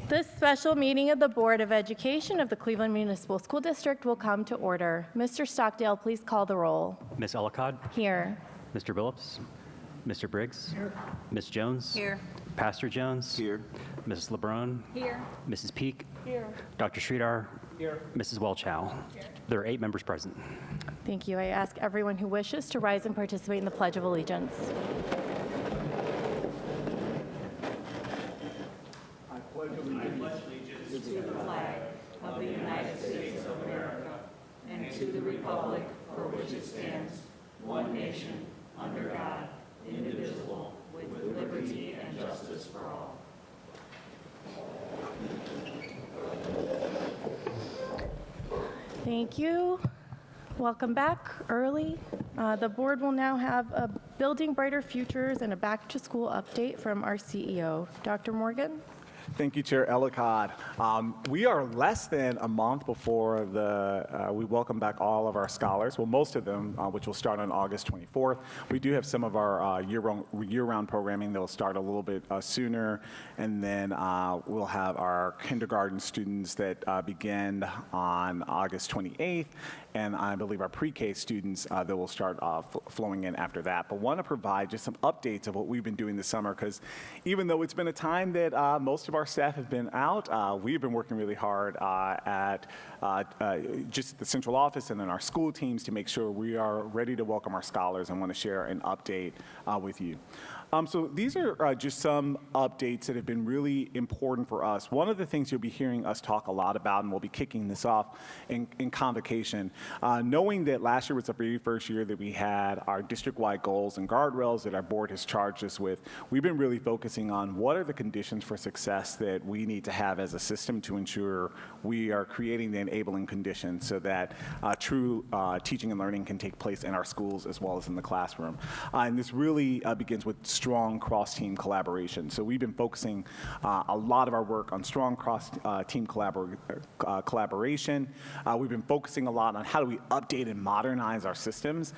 This special meeting of the Board of Education of the Cleveland Municipal School District will come to order. Mr. Stockdale, please call the roll. Ms. Ellicott? Here. Mr. Billups? Mr. Briggs? Here. Ms. Jones? Here. Pastor Jones? Here. Mrs. LeBron? Here. Mrs. Peak? Here. Dr. Sridhar? Here. Mrs. Welchow? There are 8 members present. Thank you. I ask everyone who wishes to rise and participate in the Pledge of Allegiance. I pledge allegiance to the flag of the United States of America and to the republic for which it stands, one nation, under God, indivisible, with liberty and justice for all. Thank you. Welcome back early. The board will now have a Building Brighter Futures and a Back to School update from our CEO. Dr. Morgan? Thank you, Chair Ellicott. We are less than a month before we welcome back all of our scholars, well, most of them, which will start on August 24th. We do have some of our year-round programming that will start a little bit sooner, and then we'll have our kindergarten students that begin on August 28th, and I believe our pre-K students that will start flowing in after that. But want to provide just some updates of what we've been doing this summer, because even though it's been a time that most of our staff have been out, we've been working really hard at just the central office and then our school teams to make sure we are ready to welcome our scholars and want to share an update with you. So these are just some updates that have been really important for us. One of the things you'll be hearing us talk a lot about, and we'll be kicking this off in convocation, knowing that last year was the very first year that we had our district-wide goals and guardrails that our board has charged us with, we've been really focusing on what are the conditions for success that we need to have as a system to ensure we are creating the enabling conditions so that true teaching and learning can take place in our schools as well as in the classroom. And this really begins with strong cross-team collaboration. So we've been focusing a lot of our work on strong cross-team collaboration. We've been focusing a lot on how do we update and modernize our systems.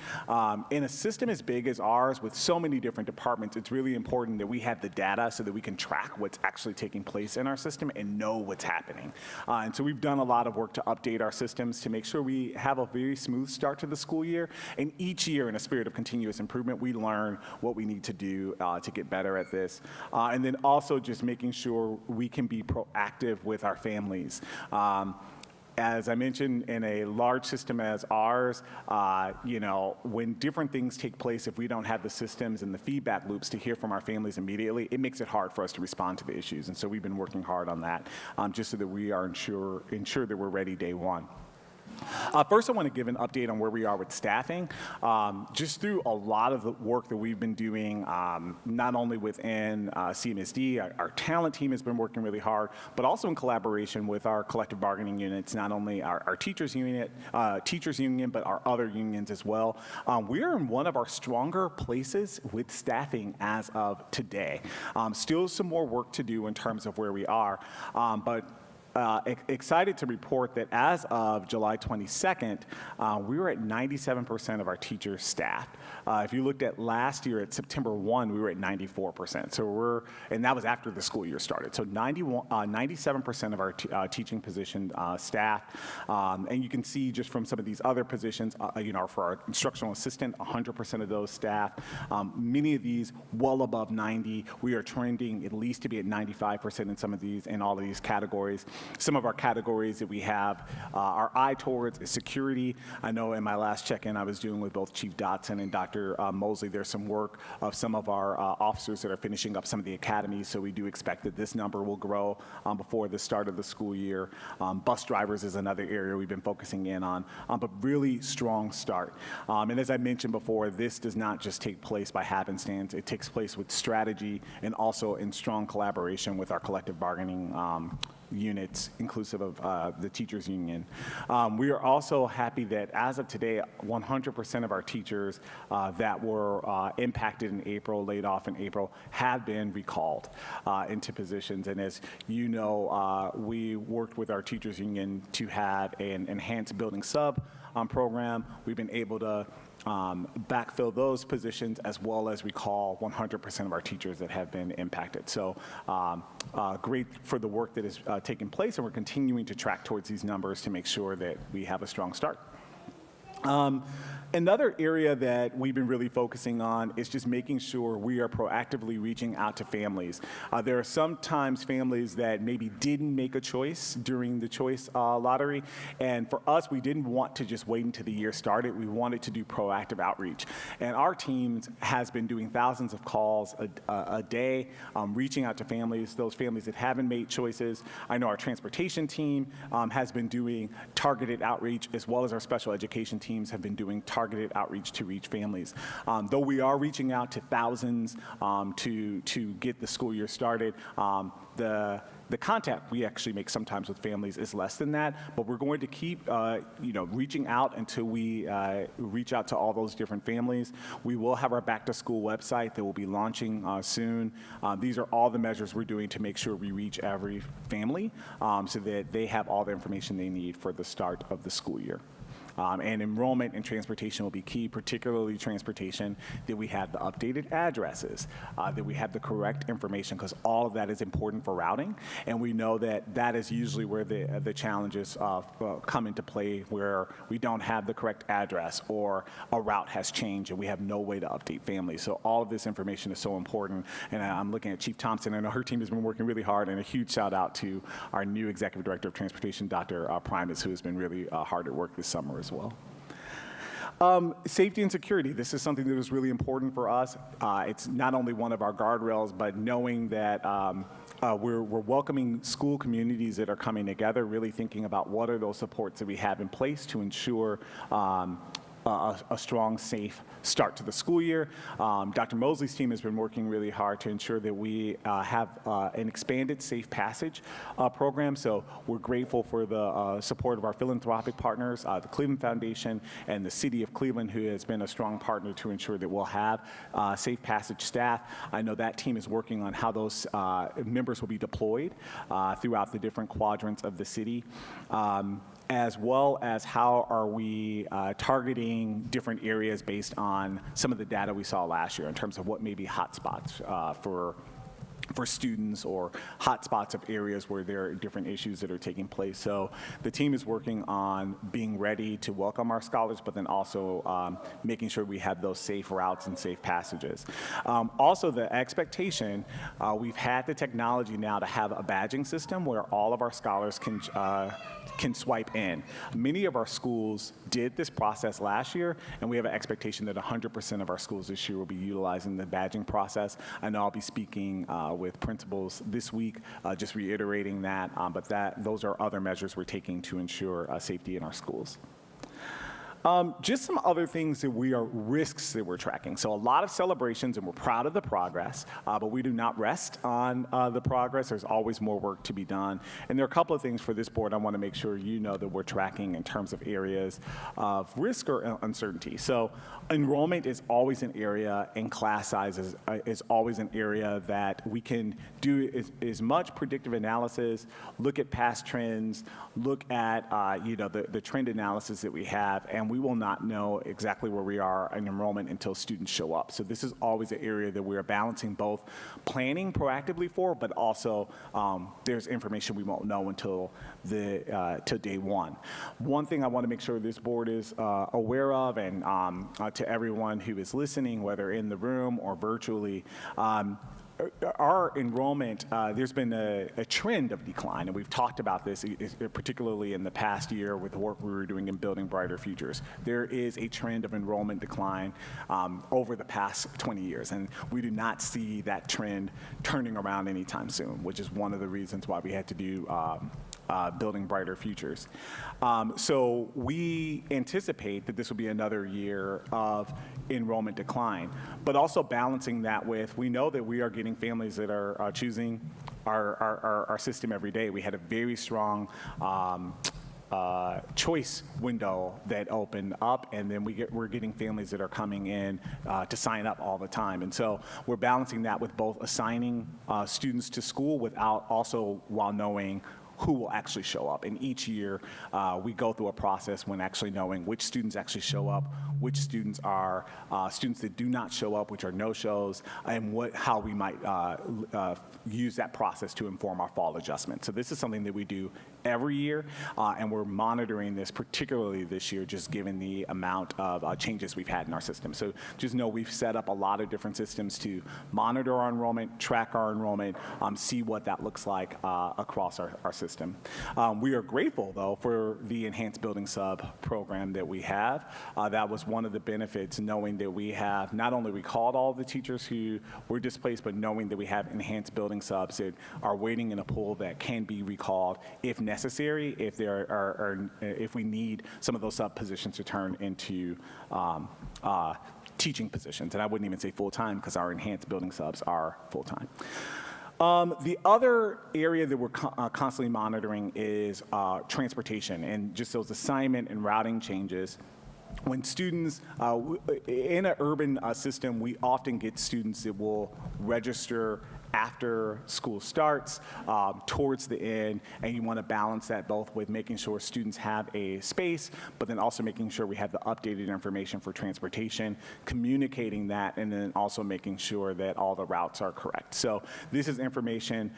In a system as big as ours with so many different departments, it's really important that we have the data so that we can track what's actually taking place in our system and know what's happening. And so we've done a lot of work to update our systems to make sure we have a very smooth start to the school year. And each year, in a spirit of continuous improvement, we learn what we need to do to get better at this. And then also just making sure we can be proactive with our families. As I mentioned, in a large system as ours, when different things take place, if we don't have the systems and the feedback loops to hear from our families immediately, it makes it hard for us to respond to the issues. And so we've been working hard on that, just so that we are ensure that we're ready day one. First, I want to give an update on where we are with staffing. Just through a lot of the work that we've been doing, not only within CMSD, our talent team has been working really hard, but also in collaboration with our collective bargaining units, not only our teachers union, but our other unions as well. We are in one of our stronger places with staffing as of today. Still some more work to do in terms of where we are, but excited to report that as of July 22nd, we were at 97% of our teachers staffed. If you looked at last year at September 1, we were at 94%. So and that was after the school year started. So 97% of our teaching position staff. And you can see just from some of these other positions, for our instructional assistant, 100% of those staff. Many of these well above 90. We are trending at least to be at 95% in some of these, in all of these categories. Some of our categories that we have our eye towards is security. I know in my last check-in I was doing with both Chief Dotson and Dr. Mosley, there's some work of some of our officers that are finishing up some of the academies, so we do expect that this number will grow before the start of the school year. Bus drivers is another area we've been focusing in on, but really strong start. And as I mentioned before, this does not just take place by happenstance. It takes place with strategy and also in strong collaboration with our collective bargaining units, inclusive of the teachers union. We are also happy that as of today, 100% of our teachers that were impacted in April, laid off in April, have been recalled into positions. And as you know, we worked with our teachers union to have an enhanced building sub program. We've been able to backfill those positions, as well as recall 100% of our teachers that have been impacted. So great for the work that is taking place, and we're continuing to track towards these numbers to make sure that we have a strong start. Another area that we've been really focusing on is just making sure we are proactively reaching out to families. There are sometimes families that maybe didn't make a choice during the choice lottery, and for us, we didn't want to just wait until the year started. We wanted to do proactive outreach, and our team has been doing thousands of calls a day, reaching out to families, those families that haven't made choices. I know our transportation team has been doing targeted outreach, as well as our special education teams have been doing targeted outreach to reach families. Though we are reaching out to thousands to get the school year started, the contact we actually make sometimes with families is less than that, but we're going to keep reaching out until we reach out to all those different families. We will have our back to school website that will be launching soon. These are all the measures we're doing to make sure we reach every family so that they have all the information they need for the start of the school year. And enrollment and transportation will be key, particularly transportation, that we have the updated addresses, that we have the correct information, because all of that is important for routing. And we know that that is usually where the challenges come into play, where we don't have the correct address or a route has changed and we have no way to update families. So all of this information is so important. And I'm looking at Chief Thompson. I know her team has been working really hard, and a huge shout out to our new Executive Director of Transportation, Dr. Primus, who has been really hard at work this summer as well. Safety and security. This is something that was really important for us. It's not only one of our guardrails, but knowing that we're welcoming school communities that are coming together, really thinking about what are those supports that we have in place to ensure a strong, safe start to the school year. Dr. Mosley's team has been working really hard to ensure that we have an expanded safe passage program. So we're grateful for the support of our philanthropic partners, the Cleveland Foundation and the City of Cleveland, who has been a strong partner to ensure that we'll have safe passage staff. I know that team is working on how those members will be deployed throughout the different quadrants of the city. As well as how are we targeting different areas based on some of the data we saw last year in terms of what may be hotspots for students, or hotspots of areas where there are different issues that are taking place. So the team is working on being ready to welcome our scholars, but then also making sure we have those safe routes and safe passages. Also, the expectation, we've had the technology now to have a badging system where all of our scholars can swipe in. Many of our schools did this process last year, and we have an expectation that 100% of our schools this year will be utilizing the badging process. I know I'll be speaking with principals this week, just reiterating that, but those are other measures we're taking to ensure safety in our schools. Just some other things that risks that we're tracking. So a lot of celebrations, and we're proud of the progress, but we do not rest on the progress. There's always more work to be done. And there are a couple of things for this board I want to make sure you know that we're tracking in terms of areas of risk or uncertainty. So enrollment is always an area, and class size is always an area that we can do as much predictive analysis, look at past trends, look at the trend analysis that we have, and we will not know exactly where we are in enrollment until students show up. So this is always an area that we are balancing both planning proactively for, but also there's information we won't know until till day one. One thing I want to make sure this board is aware of, and to everyone who is listening, whether in the room or virtually, our enrollment, there's been a trend of decline, and we've talked about this particularly in the past year with the work we were doing in Building Brighter Futures. There is a trend of enrollment decline over the past 20 years, and we do not see that trend turning around anytime soon, which is one of the reasons why we had to do Building Brighter Futures. So we anticipate that this will be another year of enrollment decline, but also balancing that with, we know that we are getting families that are choosing our system every day. We had a very strong choice window that opened up, and then we're getting families that are coming in to sign up all the time. And so we're balancing that with both assigning students to school while knowing who will actually show up. And each year, we go through a process when actually knowing which students actually show up, which students are students that do not show up, which are no-shows, and how we might use that process to inform our fall adjustment. So this is something that we do every year, and we're monitoring this particularly this year, just given the amount of changes we've had in our system. So just know we've set up a lot of different systems to monitor our enrollment, track our enrollment, see what that looks like across our system. We are grateful, though, for the Enhanced Building Sub program that we have. That was one of the benefits, knowing that we have not only recalled all the teachers who were displaced, but knowing that we have enhanced building subs that are waiting in a pool that can be recalled if necessary, if we need some of those sub positions to turn into teaching positions. And I wouldn't even say full-time, because our enhanced building subs are full-time. The other area that we're constantly monitoring is transportation and just those assignment and routing changes. When students, in an urban system, we often get students that will register after school starts, towards the end, and you want to balance that both with making sure students have a space, but then also making sure we have the updated information for transportation, communicating that, and then also making sure that all the routes are correct. So this is information.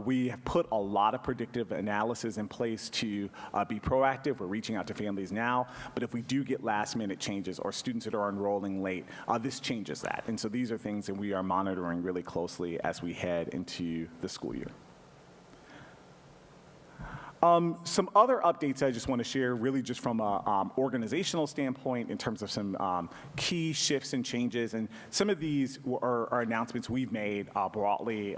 We have put a lot of predictive analysis in place to be proactive. We're reaching out to families now, but if we do get last-minute changes or students that are enrolling late, this changes that. And so these are things that we are monitoring really closely as we head into the school year. Some other updates I just want to share, really just from an organizational standpoint in terms of some key shifts and changes. And some of these are announcements we've made broadly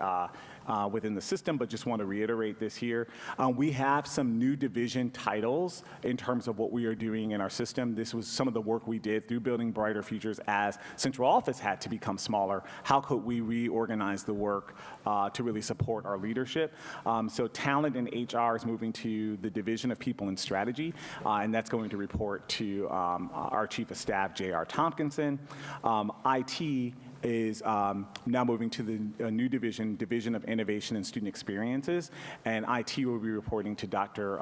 within the system, but just want to reiterate this here. We have some new division titles in terms of what we are doing in our system. This was some of the work we did through Building Brighter Futures as central office had to become smaller. How could we reorganize the work to really support our leadership? So talent and HR is moving to the Division of People and Strategy, and that's going to report to our Chief of Staff, J.R. Tompkinson. IT is now moving to the new Division of Innovation and Student Experiences, and IT will be reporting to Dr.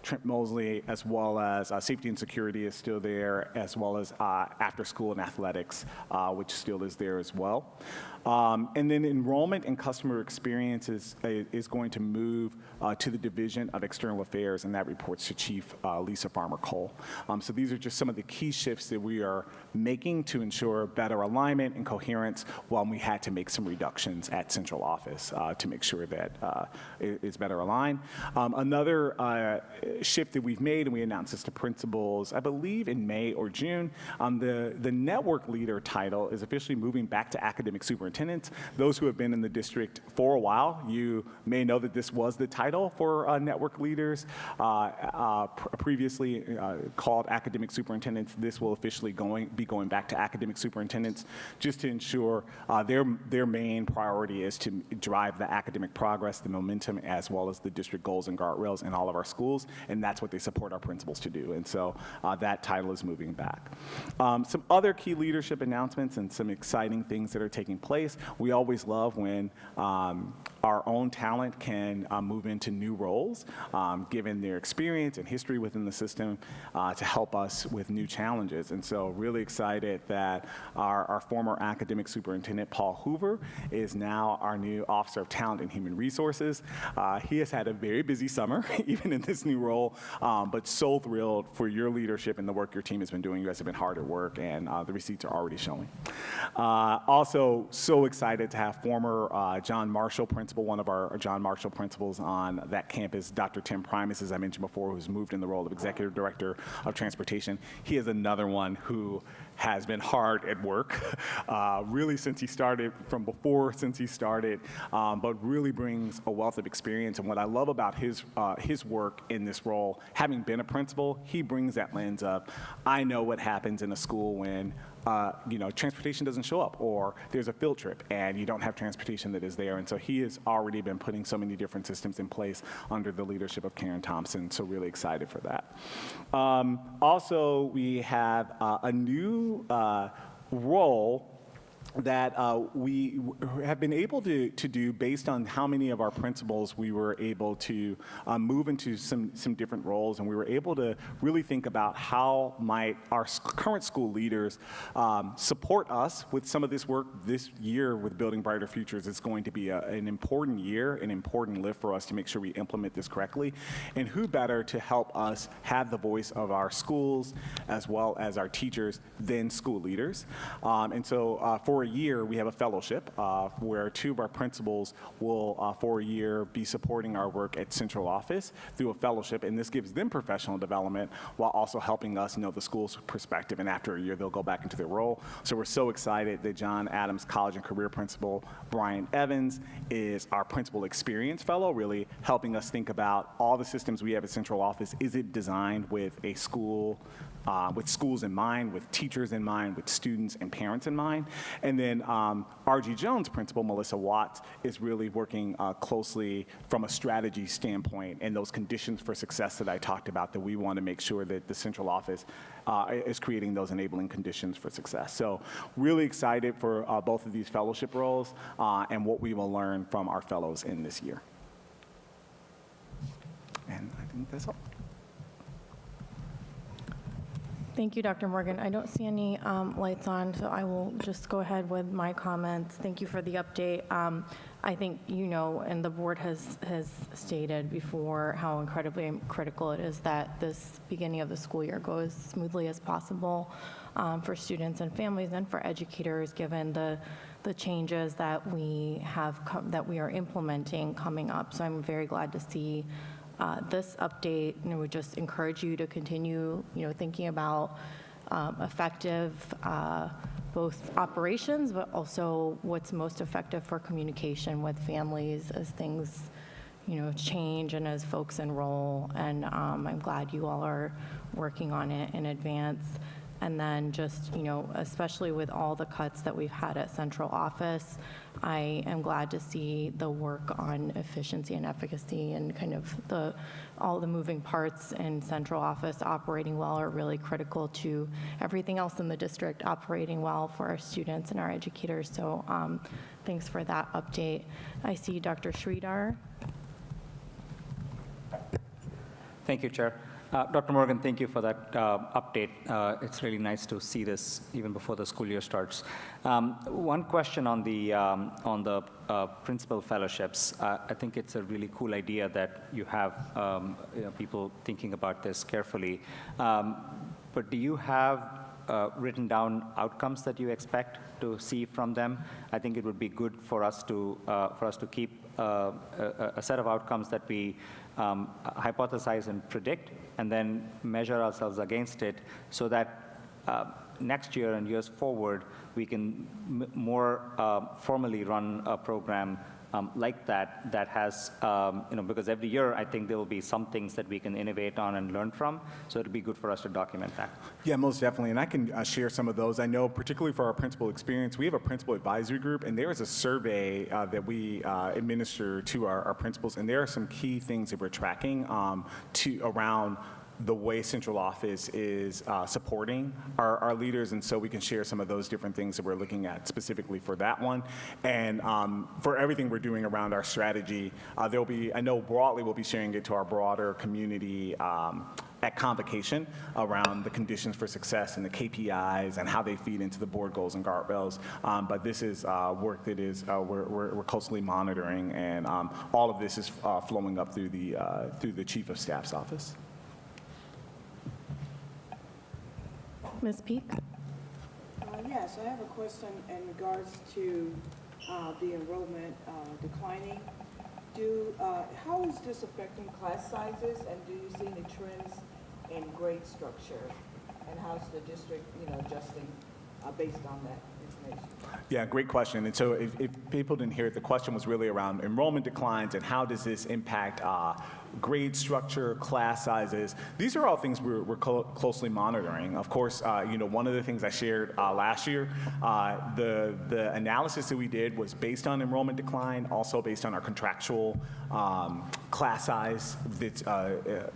Trent Mosley, as well as Safety and Security is still there, as well as After School and Athletics, which still is there as well. And then Enrollment and Customer Experience is going to move to the Division of External Affairs, and that reports to Chief Lisa Farmer-Cole. So these are just some of the key shifts that we are making to ensure better alignment and coherence, while we had to make some reductions at central office to make sure that it's better aligned. Another shift that we've made, and we announced this to principals, I believe in May or June, the network leader title is officially moving back to academic superintendents. Those who have been in the district for a while, you may know that this was the title for network leaders, previously called academic superintendents. This will officially be going back to academic superintendents, just to ensure their main priority is to drive the academic progress, the momentum, as well as the district goals and guardrails in all of our schools, and that's what they support our principals to do. And so that title is moving back. Some other key leadership announcements and some exciting things that are taking place. We always love when our own talent can move into new roles, given their experience and history within the system, to help us with new challenges. And so really excited that our former academic superintendent, Paul Hoover, is now our new Officer of Talent and Human Resources. He has had a very busy summer, even in this new role, but so thrilled for your leadership and the work your team has been doing. You guys have been hard at work, and the receipts are already showing. Also, so excited to have former John Marshall principal, one of our John Marshall principals on that campus, Dr. Tim Primus, as I mentioned before, who's moved in the role of Executive Director of Transportation. He is another one who has been hard at work, really since he started, but really brings a wealth of experience. And what I love about his work in this role, having been a principal, he brings that lens of, I know what happens in a school when transportation doesn't show up, or there's a field trip and you don't have transportation that is there. And so he has already been putting so many different systems in place under the leadership of Karen Thompson, so really excited for that. Also, we have a new role that we have been able to do based on how many of our principals we were able to move into some different roles, and we were able to really think about how might our current school leaders support us with some of this work this year with Building Brighter Futures. It's going to be an important year, an important lift for us to make sure we implement this correctly, and who better to help us have the voice of our schools as well as our teachers than school leaders. And so for a year, we have a fellowship where 2 of our principals will, for a year, be supporting our work at central office through a fellowship, and this gives them professional development while also helping us know the school's perspective, and after a year, they'll go back into their role. So we're so excited that John Adams College and Career Principal Brian Evans is our Principal Experience Fellow, really helping us think about all the systems we have at central office. Is it designed with a school, with schools in mind, with teachers in mind, with students and parents in mind? And then R.G. Jones principal, Melissa Watts, is really working closely from a strategy standpoint and those conditions for success that I talked about, that we want to make sure that the central office is creating those enabling conditions for success. So really excited for both of these fellowship roles and what we will learn from our fellows in this year. And I think that's all. Thank you, Dr. Morgan. I don't see any lights on, so I will just go ahead with my comments. Thank you for the update. I think you know, and the board has stated before, how incredibly critical it is that this beginning of the school year goes as smoothly as possible for students and families and for educators, given the changes that we have that we are implementing coming up. So I'm very glad to see this update, and we just encourage you to continue, thinking about effective both operations, but also what's most effective for communication with families as things, change and as folks enroll. And I'm glad you all are working on it in advance. And then just, especially with all the cuts that we've had at central office, I am glad to see the work on efficiency and efficacy and kind of all the moving parts in central office operating well are really critical to everything else in the district operating well for our students and our educators. So thanks for that update. I see Dr. Sridhar. Thank you, Chair. Dr. Morgan, thank you for that update. It's really nice to see this even before the school year starts. One question on the principal fellowships. I think it's a really cool idea that you have people thinking about this carefully. But do you have written down outcomes that you expect to see from them? I think it would be good for us to keep a set of outcomes that we hypothesize and predict, and then measure ourselves against it, so that next year and years forward, we can more formally run a program like that has, because every year I think there will be some things that we can innovate on and learn from, so it'd be good for us to document that. Yeah, most definitely, and I can share some of those. I know particularly for our principal experience, we have a principal advisory group, and there is a survey that we administer to our principals, and there are some key things that we're tracking around the way central office is supporting our leaders, and so we can share some of those different things that we're looking at specifically for that one. And for everything we're doing around our strategy, there'll be, I know broadly we'll be sharing it to our broader community at convocation around the conditions for success and the KPIs and how they feed into the board goals and guardrails. But this is work that is we're closely monitoring, and all of this is flowing up through the Chief of Staff's office. Ms. Peak? Yes, I have a question in regards to the enrollment declining. How is this affecting class sizes, and do you see any trends in grade structure? And how's the district, adjusting based on that information? Yeah, great question. And so if people didn't hear it, the question was really around enrollment declines and how does this impact grade structure, class sizes, these are all things we're closely monitoring. Of course, one of the things I shared last year, the analysis that we did was based on enrollment decline, also based on our contractual class size that's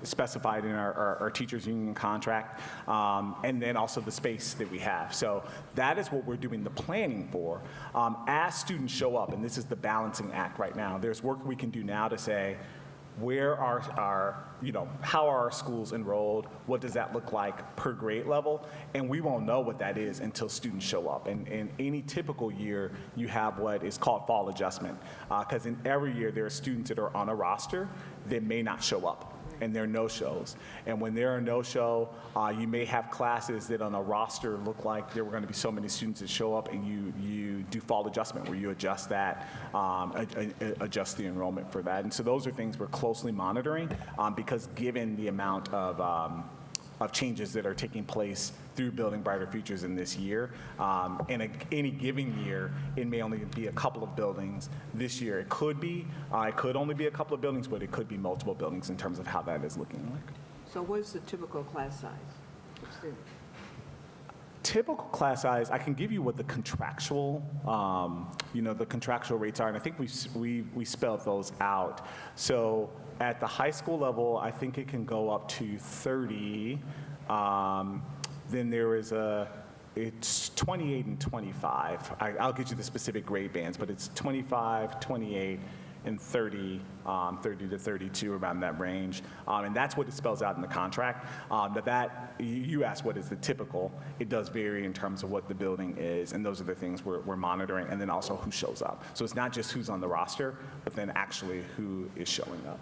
specified in our teachers union contract, and then also the space that we have. So that is what we're doing the planning for. As students show up, and this is the balancing act right now, there's work we can do now to say, where are how are our schools enrolled? What does that look like per grade level? And we won't know what that is until students show up. And in any typical year, you have what is called fall adjustment. Because in every year, there are students that are on a roster that may not show up. And there are no-shows. And when there are no-show, you may have classes that on a roster look like there were going to be so many students that show up, and you do fall adjustment where you adjust that, adjust the enrollment for that. And so those are things we're closely monitoring because given the amount of changes that are taking place through Building Brighter Futures in this year. In any given year, it may only be a couple of buildings. This year, it could only be a couple of buildings, but it could be multiple buildings in terms of how that is looking like. So what's the typical class size of students? Typical class size, I can give you what the contractual, the contractual rates are, and I think we spelled those out. So at the high school level, I think it can go up to 30. Then there is it's 28 and 25. I'll get you the specific grade bands, but it's 25, 28, and 30, 30 to 32, around that range. And that's what it spells out in the contract. But you asked what is the typical. It does vary in terms of what the building is, and those are the things we're monitoring, and then also who shows up. So it's not just who's on the roster, but then actually who is showing up.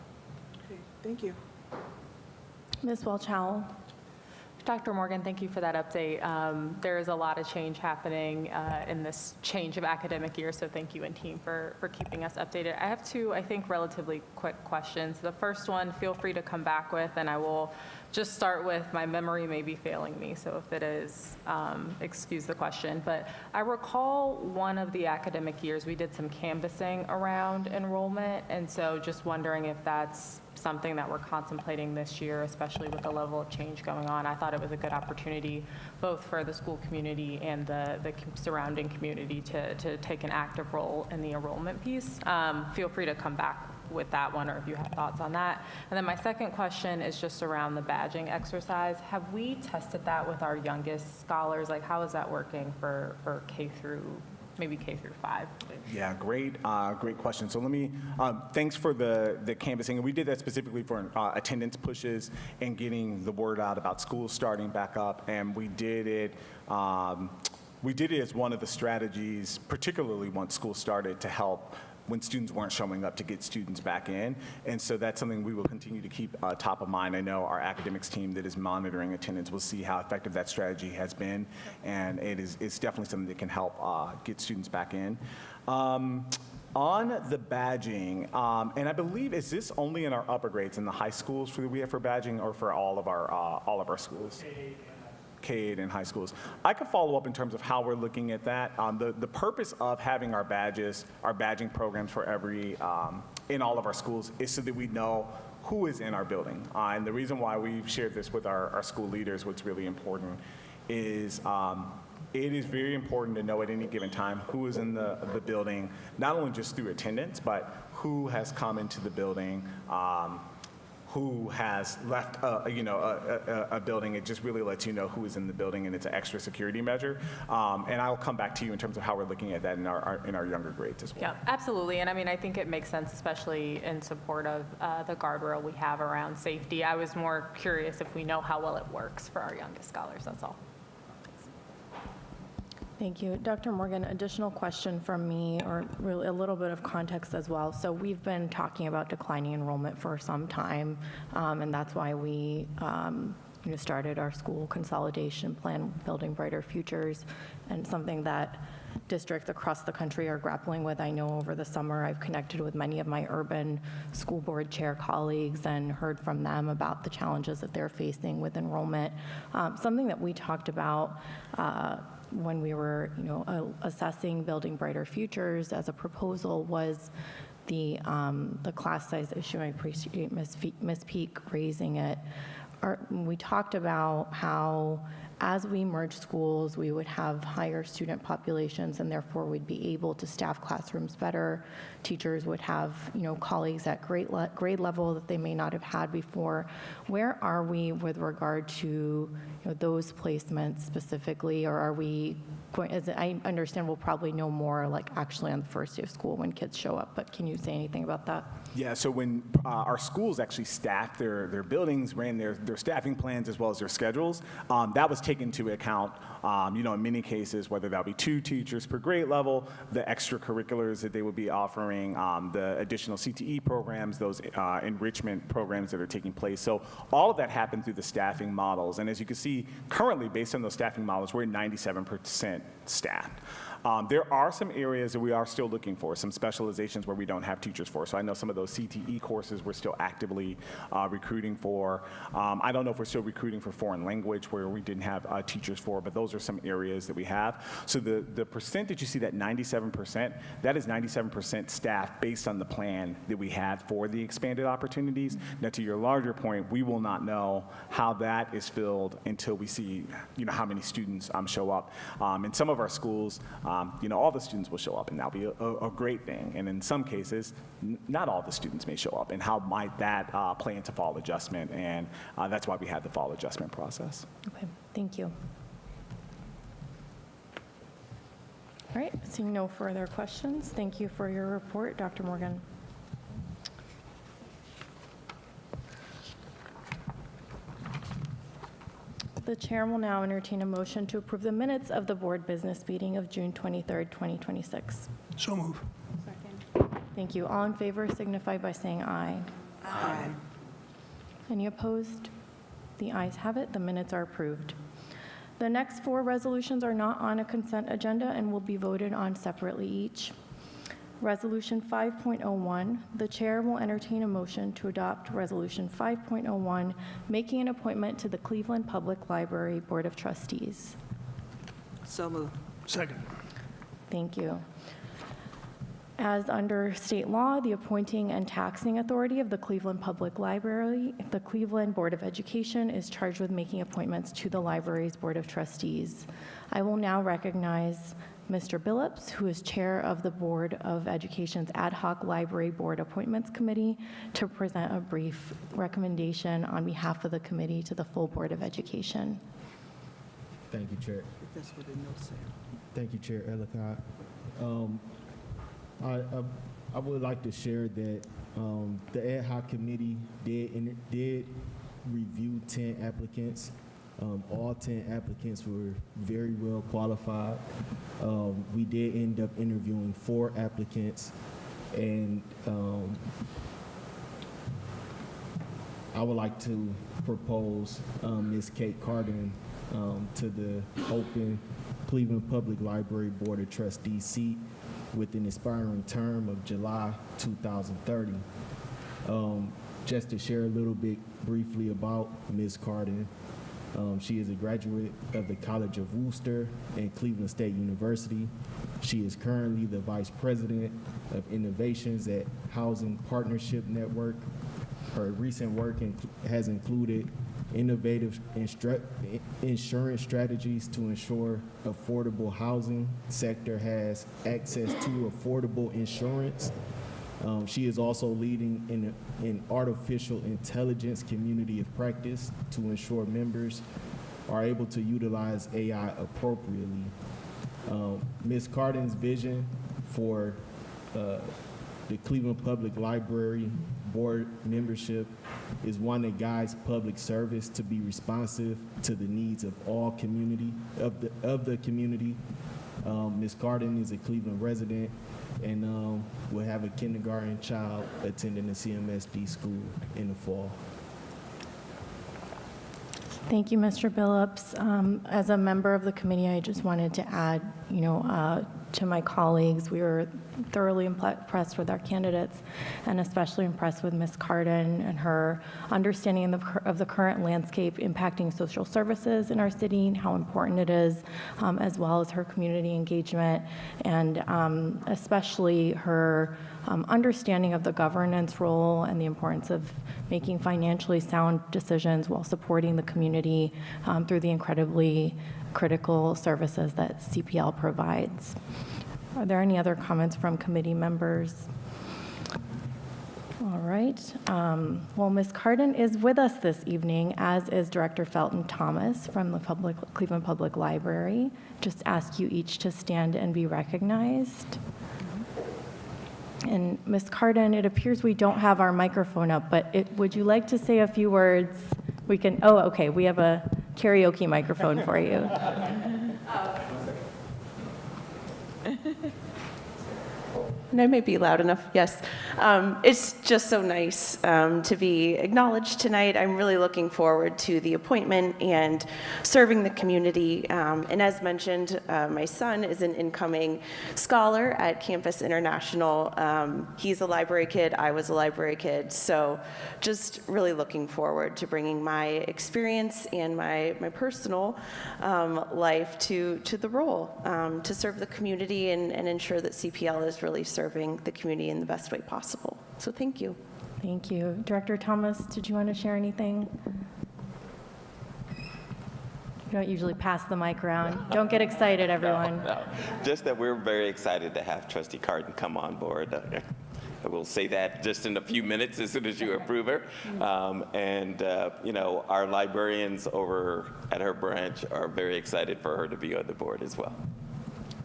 Okay, thank you. Ms. Welch-Howell. Dr. Morgan, thank you for that update. There is a lot of change happening in this change of academic year, so thank you and team for keeping us updated. I have two, I think, relatively quick questions. The first one, feel free to come back with, and I will just start with my memory may be failing me, so if it is, excuse the question. But I recall one of the academic years we did some canvassing around enrollment, and so just wondering if that's something that we're contemplating this year, especially with the level of change going on. I thought it was a good opportunity, both for the school community and the surrounding community to take an active role in the enrollment piece. Feel free to come back with that one, or if you have thoughts on that. And then my second question is just around the badging exercise. Have we tested that with our youngest scholars? Like, how is that working for K through, maybe K through 5? Yeah, great question. So let me, thanks for the canvassing. We did that specifically for attendance pushes and getting the word out about schools starting back up. And we did it as one of the strategies, particularly once school started, to help when students weren't showing up, to get students back in. And so that's something we will continue to keep top of mind. I know our academics team that is monitoring attendance will see how effective that strategy has been, and it's definitely something that can help get students back in. On the badging, and I believe, is this only in our upper grades in the high schools we have for badging, or for all of our schools? K-8 in high schools. I could follow up in terms of how we're looking at that. The purpose of having our badging programs for in all of our schools is so that we know who is in our building. And the reason why we've shared this with our school leaders, what's really important is it is very important to know at any given time who is in the building, not only just through attendance, but who has come into the building, who has left a building. It just really lets you know who is in the building, and it's an extra security measure. And I'll come back to you in terms of how we're looking at that in our younger grades as well. Yeah, absolutely. And I mean, I think it makes sense, especially in support of the guardrail we have around safety. I was more curious if we know how well it works for our youngest scholars, that's all. Thank you. Dr. Morgan, additional question from me, or really a little bit of context as well. So we've been talking about declining enrollment for some time, and that's why we started our school consolidation plan, Building Brighter Futures, and something that districts across the country are grappling with. I know over the summer I've connected with many of my urban school board chair colleagues and heard from them about the challenges that they're facing with enrollment. Something that we talked about when we were assessing Building Brighter Futures as a proposal was the class size issue. I appreciate Ms. Peak raising it. We talked about how as we merge schools, we would have higher student populations, and therefore we'd be able to staff classrooms better. Teachers would have, colleagues at grade level that they may not have had before. Where are we with regard to those placements specifically, or are we going, as I understand, we'll probably know more like actually on the first day of school when kids show up, but can you say anything about that? Yeah, so when our schools actually staffed their buildings, ran their staffing plans as well as their schedules, that was taken into account, in many cases, whether that be 2 teachers per grade level, the extracurriculars that they would be offering, the additional CTE programs, those enrichment programs that are taking place. So all of that happened through the staffing models. And as you can see, currently, based on those staffing models, we're at 97% staffed. There are some areas that we are still looking for, some specializations where we don't have teachers for. So I know some of those CTE courses we're still actively recruiting for. I don't know if we're still recruiting for foreign language where we didn't have teachers for, but those are some areas that we have. So the percent that you see, that 97%, that is 97% staff based on the plan that we had for the expanded opportunities. Now, to your larger point, we will not know how that is filled until we see, how many students show up. In some of our schools, all the students will show up, and that'll be a great thing. And in some cases, not all the students may show up, and how might that play into fall adjustment? And that's why we had the fall adjustment process. Okay, thank you. All right, seeing no further questions, thank you for your report, Dr. Morgan. The chair will now entertain a motion to approve the minutes of the board business meeting of June 23rd, 2026. So move. Thank you. All in favor signify by saying aye. Aye. Any opposed? The ayes have it. The minutes are approved. The next 4 resolutions are not on a consent agenda and will be voted on separately each. Resolution 5.01, the chair will entertain a motion to adopt Resolution 5.01, making an appointment to the Cleveland Public Library Board of Trustees. So moved. Second. Thank you. As under state law, the appointing and taxing authority of the Cleveland Public Library, the Cleveland Board of Education is charged with making appointments to the library's Board of Trustees. I will now recognize Mr. Billups, who is chair of the Board of Education's Ad Hoc Library Board Appointments Committee, to present a brief recommendation on behalf of the committee to the full Board of Education. Thank you, Chair. That's what the notes say. Thank you, Chair Ellicott. I would like to share that the ad hoc committee did review 10 applicants. All 10 applicants were very well qualified. We did end up interviewing 4 applicants, and I would like to propose Ms. Kate Carden to the open Cleveland Public Library Board of Trustees seat with an expiring term of July 2030. Just to share a little bit briefly about Ms. Carden, she is a graduate of the College of Wooster and Cleveland State University. She is currently the Vice President of Innovations at Housing Partnership Network. Her recent work has included innovative insurance strategies to ensure affordable housing sector has access to affordable insurance. She is also leading an artificial intelligence community of practice to ensure members are able to utilize AI appropriately. Ms. Carden's vision for the Cleveland Public Library Board membership is one that guides public service to be responsive to the needs of all community, of the community. Ms. Carden is a Cleveland resident and will have a kindergarten child attending the CMSD school in the fall. Thank you, Mr. Billups. As a member of the committee, I just wanted to add, to my colleagues. We were thoroughly impressed with our candidates, and especially impressed with Ms. Cardin and her understanding of the current landscape impacting social services in our city and how important it is, as well as her community engagement, and especially her understanding of the governance role and the importance of making financially sound decisions while supporting the community through the incredibly critical services that CPL provides. Are there any other comments from committee members? All right. Well, Ms. Cardin is with us this evening, as is Director Felton Thomas from the Cleveland Public Library. Just ask you each to stand and be recognized. And Ms. Cardin, it appears we don't have our microphone up, but would you like to say a few words? We can, oh, okay, we have a karaoke microphone for you. And I may be loud enough, yes. It's just so nice to be acknowledged tonight. I'm really looking forward to the appointment and serving the community. And as mentioned, my son is an incoming scholar at Campus International. He's a library kid, I was a library kid, so just really looking forward to bringing my experience and my personal life to the role, to serve the community and ensure that CPL is really serving the community in the best way possible. So thank you. Thank you. Director Thomas, did you want to share anything? You don't usually pass the mic around. Don't get excited, everyone. No. Just that we're very excited to have Trustee Cardin come on board. I will say that just in a few minutes as soon as you approve her. You know, our librarians over at her branch are very excited for her to be on the board as well.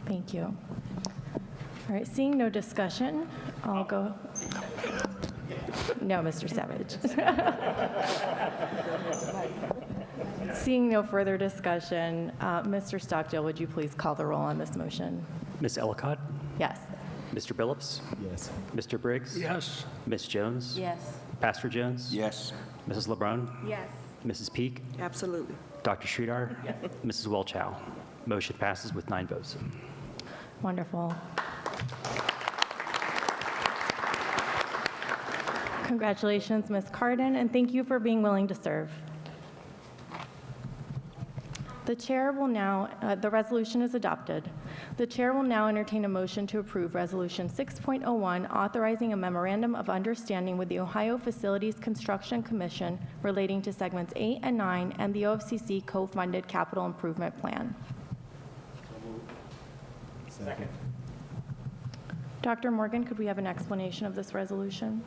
Thank you. All right, seeing no discussion, I'll go. No, Mr. Savage. Seeing no further discussion, Mr. Stockdale, would you please call the roll on this motion? Ms. Ellicott? Yes. Mr. Billups? Yes. Mr. Briggs? Yes. Ms. Jones? Yes. Pastor Jones? Yes. Mrs. LeBrun? Yes. Mrs. Peak? Absolutely. Dr. Sridhar? Mrs. Welchow? Motion passes with 9 votes. Wonderful. Congratulations, Ms. Cardin, and thank you for being willing to serve. The chair will now, the resolution is adopted. The chair will now entertain a motion to approve Resolution 6.01, authorizing a memorandum of understanding with the Ohio Facilities Construction Commission relating to segments 8 and 9 and the OFCC co-funded capital improvement plan. Second. Dr. Morgan, could we have an explanation of this resolution?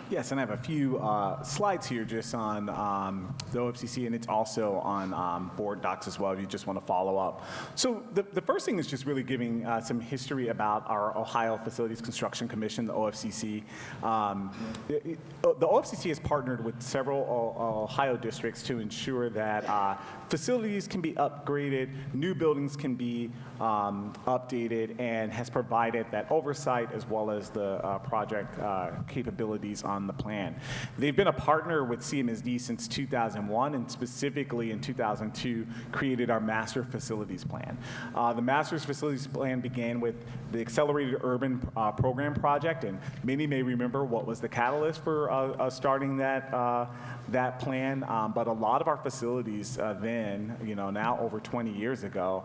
Yes, and I have a few slides here just on the OFCC, and it's also on board docs as well if you just want to follow up. So the first thing is just really giving some history about our Ohio Facilities Construction Commission, the OFCC. The OFCC has partnered with several Ohio districts to ensure that facilities can be upgraded, new buildings can be updated, and has provided that oversight as well as the project capabilities on the plan. They've been a partner with CMSD since 2001, and specifically in 2002 created our Master Facilities Plan. The Master Facilities Plan began with the Accelerated Urban Program Project, and many may remember what was the catalyst for starting that plan, but a lot of our facilities then, now over 20 years ago,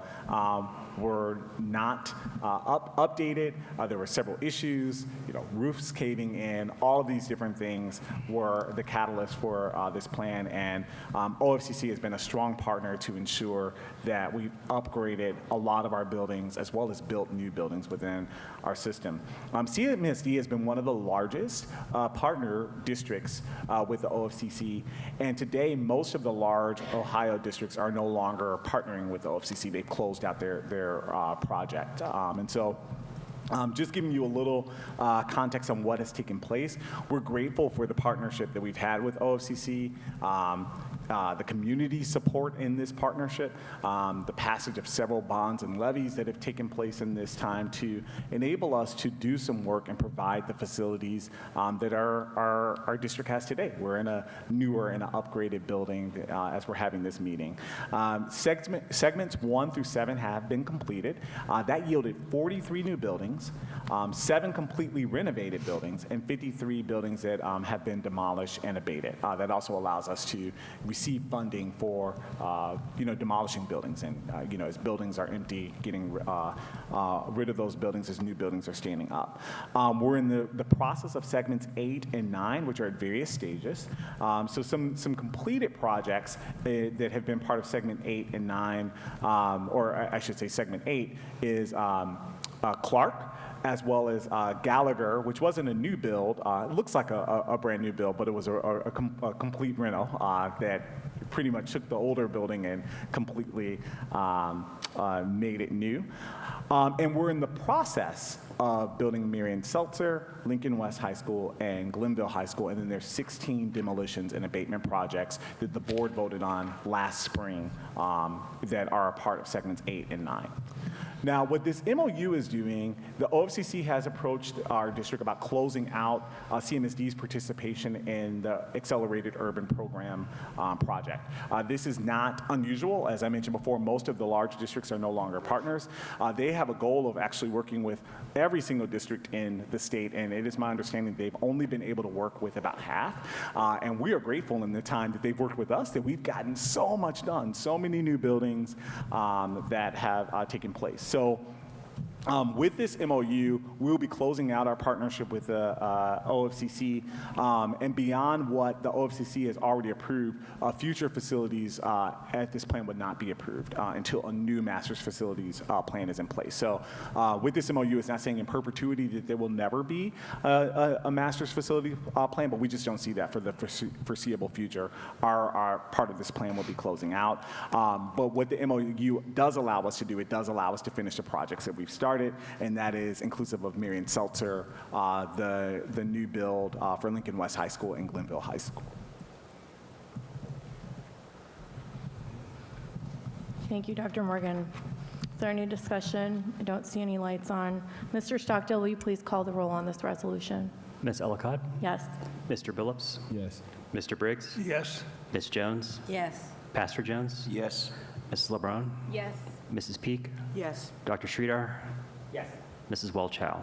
were not updated. There were several issues, roofs caving in, all of these different things were the catalyst for this plan, and OFCC has been a strong partner to ensure that we've upgraded a lot of our buildings as well as built new buildings within our system. CMSD has been one of the largest partner districts with the OFCC, and today most of the large Ohio districts are no longer partnering with the OFCC. They've closed out their project. And so just giving you a little context on what has taken place, we're grateful for the partnership that we've had with OFCC. the community support in this partnership, the passage of several bonds and levies that have taken place in this time to enable us to do some work and provide the facilities that our district has today. We're in a newer and an upgraded building as we're having this meeting. Segments 1 through 7 have been completed. That yielded 43 new buildings, 7 completely renovated buildings, and 53 buildings that have been demolished and abated. That also allows us to receive funding for demolishing buildings, and as buildings are empty, getting rid of those buildings as new buildings are standing up. We're in the process of segments 8 and 9, which are at various stages. So some completed projects that have been part of segment 8 and 9, or I should say segment 8, is Clark, as well as Gallagher, which wasn't a new build. It looks like a brand new build, but it was a complete rental that pretty much took the older building and completely made it new. And we're in the process of building Marion Seltzer, Lincoln West High School, and Glenville High School, and then there's 16 demolitions and abatement projects that the board voted on last spring that are a part of segments 8 and 9. Now, what this MOU is doing, the OFCC has approached our district about closing out CMSD's participation in the Accelerated Urban Program project. This is not unusual. As I mentioned before, most of the large districts are no longer partners. They have a goal of actually working with every single district in the state, and it is my understanding they've only been able to work with about half. And we are grateful in the time that they've worked with us that we've gotten so much done, so many new buildings that have taken place. So with this MOU, we'll be closing out our partnership with the OFCC, and beyond what the OFCC has already approved, future facilities at this plan would not be approved until a new master's facilities plan is in place. So with this MOU, it's not saying in perpetuity that there will never be a master's facility plan, but we just don't see that for the foreseeable future. Our part of this plan will be closing out. But what the MOU does allow us to do, it does allow us to finish the projects that we've started, and that is inclusive of Marion Seltzer, the new build for Lincoln West High School and Glenville High School. Thank you, Dr. Morgan. Is there any discussion? I don't see any lights on. Mr. Stockdale, will you please call the roll on this resolution? Ms. Ellicott? Yes. Mr. Billups? Yes. Mr. Briggs? Yes. Ms. Jones? Yes. Pastor Jones? Yes. Mrs. LeBron? Yes. Mrs. Peak? Yes. Dr. Sridhar? Yes. Mrs. Welchow?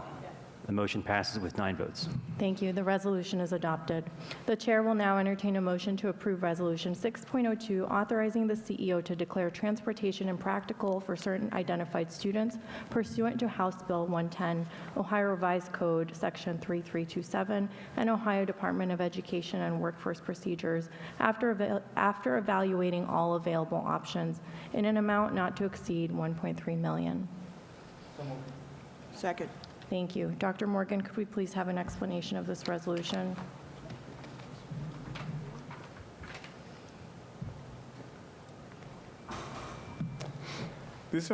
The motion passes with 9 votes. Thank you. The resolution is adopted. The chair will now entertain a motion to approve Resolution 6.02, authorizing the CEO to declare transportation impractical for certain identified students pursuant to House Bill 110, Ohio Revised Code, Section 3327, and Ohio Department of Education and Workforce Procedures after evaluating all available options in an amount not to exceed $1.3 million. Second. Thank you. Dr. Morgan, could we please have an explanation of this resolution? This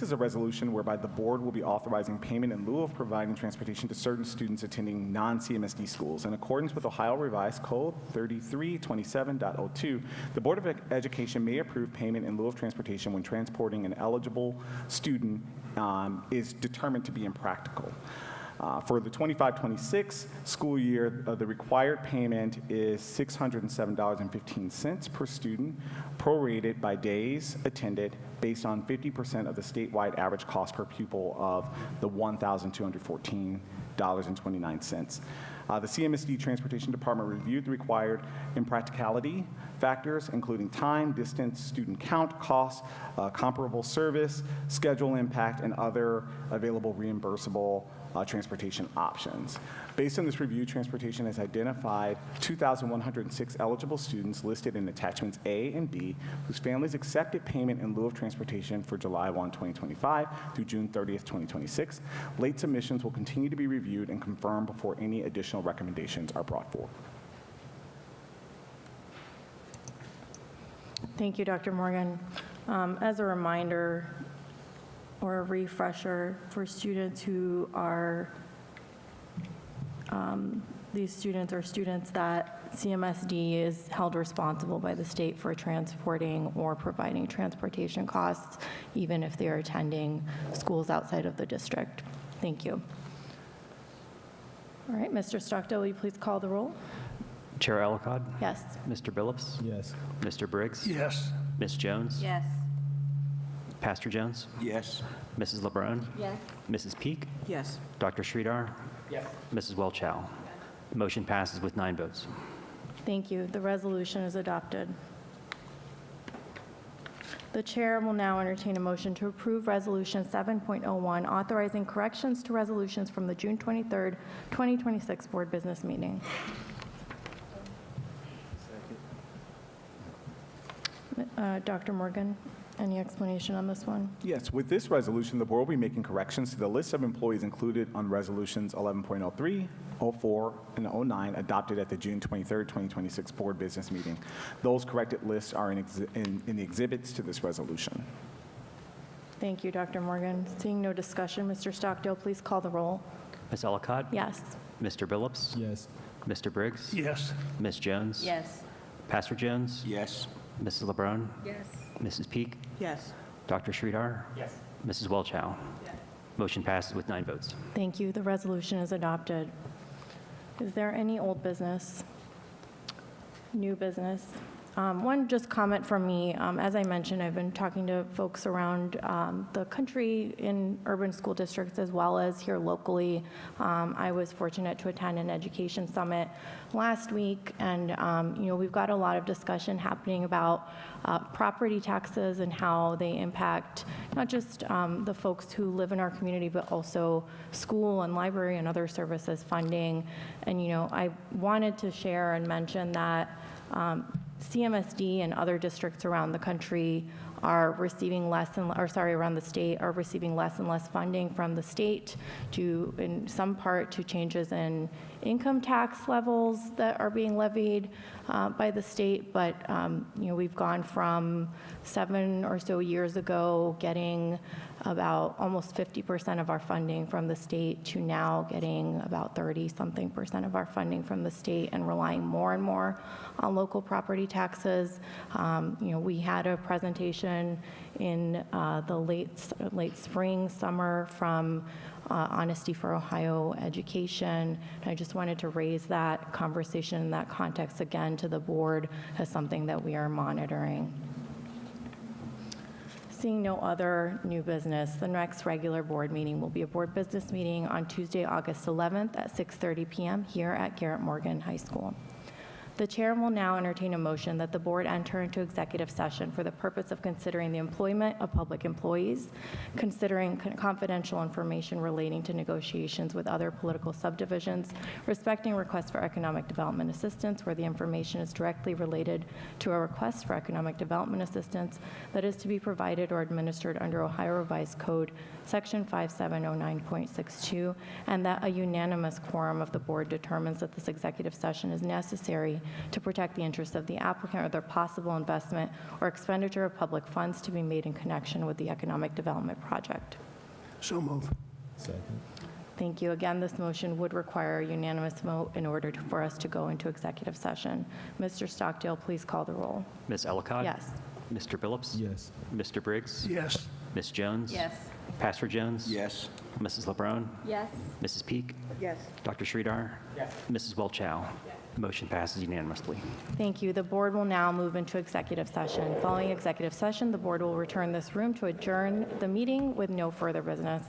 is a resolution whereby the board will be authorizing payment in lieu of providing transportation to certain students attending non-CMSD schools. In accordance with Ohio Revised Code 3327.02, the Board of Education may approve payment in lieu of transportation when transporting an eligible student is determined to be impractical. For the 25-26 school year, the required payment is $607.15 per student, prorated by days attended based on 50% of the statewide average cost per pupil of the $1,214.29. The CMSD Transportation Department reviewed the required impracticality factors, including time, distance, student count, cost, comparable service, schedule impact, and other available reimbursable transportation options. Based on this review, transportation has identified 2,106 eligible students listed in attachments A and B whose families accepted payment in lieu of transportation for July 1, 2025 through June 30th, 2026. Late submissions will continue to be reviewed and confirmed before any additional recommendations are brought forward. Thank you, Dr. Morgan. As a reminder or a refresher for students who are these students are students that CMSD is held responsible by the state for transporting or providing transportation costs, even if they are attending schools outside of the district. Thank you. All right, Mr. Stockdale, will you please call the roll? Chair Ellicott? Yes. Mr. Billups? Yes. Mr. Briggs? Yes. Ms. Jones? Yes. Pastor Jones? Yes. Mrs. LeBron? Yes. Mrs. Peak? Yes. Dr. Sridhar? Yes. Mrs. Welchow? Motion passes with 9 votes. Thank you. The resolution is adopted. The chair will now entertain a motion to approve Resolution 7.01, authorizing corrections to resolutions from the June 23rd, 2026 board business meeting. Dr. Morgan, any explanation on this one? Yes, with this resolution, the board will be making corrections to the list of employees included on resolutions 11.03, 04, and 09 adopted at the June 23rd, 2026 board business meeting. Those corrected lists are in the exhibits to this resolution. Thank you, Dr. Morgan. Seeing no discussion, Mr. Stockdale, please call the roll. Ms. Ellicott? Yes. Mr. Billups? Yes. Mr. Briggs? Yes. Ms. Jones? Yes. Pastor Jones? Yes. Mrs. LeBron? Yes. Mrs. Peak? Yes. Dr. Sridhar? Yes. Mrs. Welchow? Motion passes with 9 votes. Thank you. The resolution is adopted. Is there any old business? New business? One just comment from me. As I mentioned, I've been talking to folks around the country in urban school districts as well as here locally. I was fortunate to attend an education summit last week, and we've got a lot of discussion happening about property taxes and how they impact not just the folks who live in our community, but also school and library and other services funding. And I wanted to share and mention that CMSD and other districts around the country are receiving around the state are receiving less and less funding from the state due in some part to changes in income tax levels that are being levied by the state. But we've gone from 7 or so years ago getting about almost 50% of our funding from the state to now getting about 30-something% of our funding from the state and relying more and more on local property taxes. We had a presentation in the late spring, summer from Honesty for Ohio Education. And I just wanted to raise that conversation in that context again to the board as something that we are monitoring. Seeing no other new business, the next regular board meeting will be a board business meeting on Tuesday, August 11th at 6:30 p.m. here at Garrett Morgan High School. The chair will now entertain a motion that the board enter into executive session for the purpose of considering the employment of public employees, considering confidential information relating to negotiations with other political subdivisions, respecting requests for economic development assistance where the information is directly related to a request for economic development assistance that is to be provided or administered under Ohio Revised Code Section 5709.62, and that a unanimous quorum of the board determines that this executive session is necessary to protect the interests of the applicant or their possible investment or expenditure of public funds to be made in connection with the economic development project. So move. Second. Thank you. Again, this motion would require a unanimous vote in order for us to go into executive session. Mr. Stockdale, please call the roll. Ms. Ellicott? Yes. Mr. Billups? Yes. Mr. Briggs? Yes. Ms. Jones? Yes. Pastor Jones? Yes. Mrs. LeBron? Yes. Mrs. Peak? Yes. Dr. Sridhar? Yes. Mrs. Welchow? Motion passes unanimously. Thank you. The board will now move into executive session. Following executive session, the board will return this room to adjourn the meeting with no further business.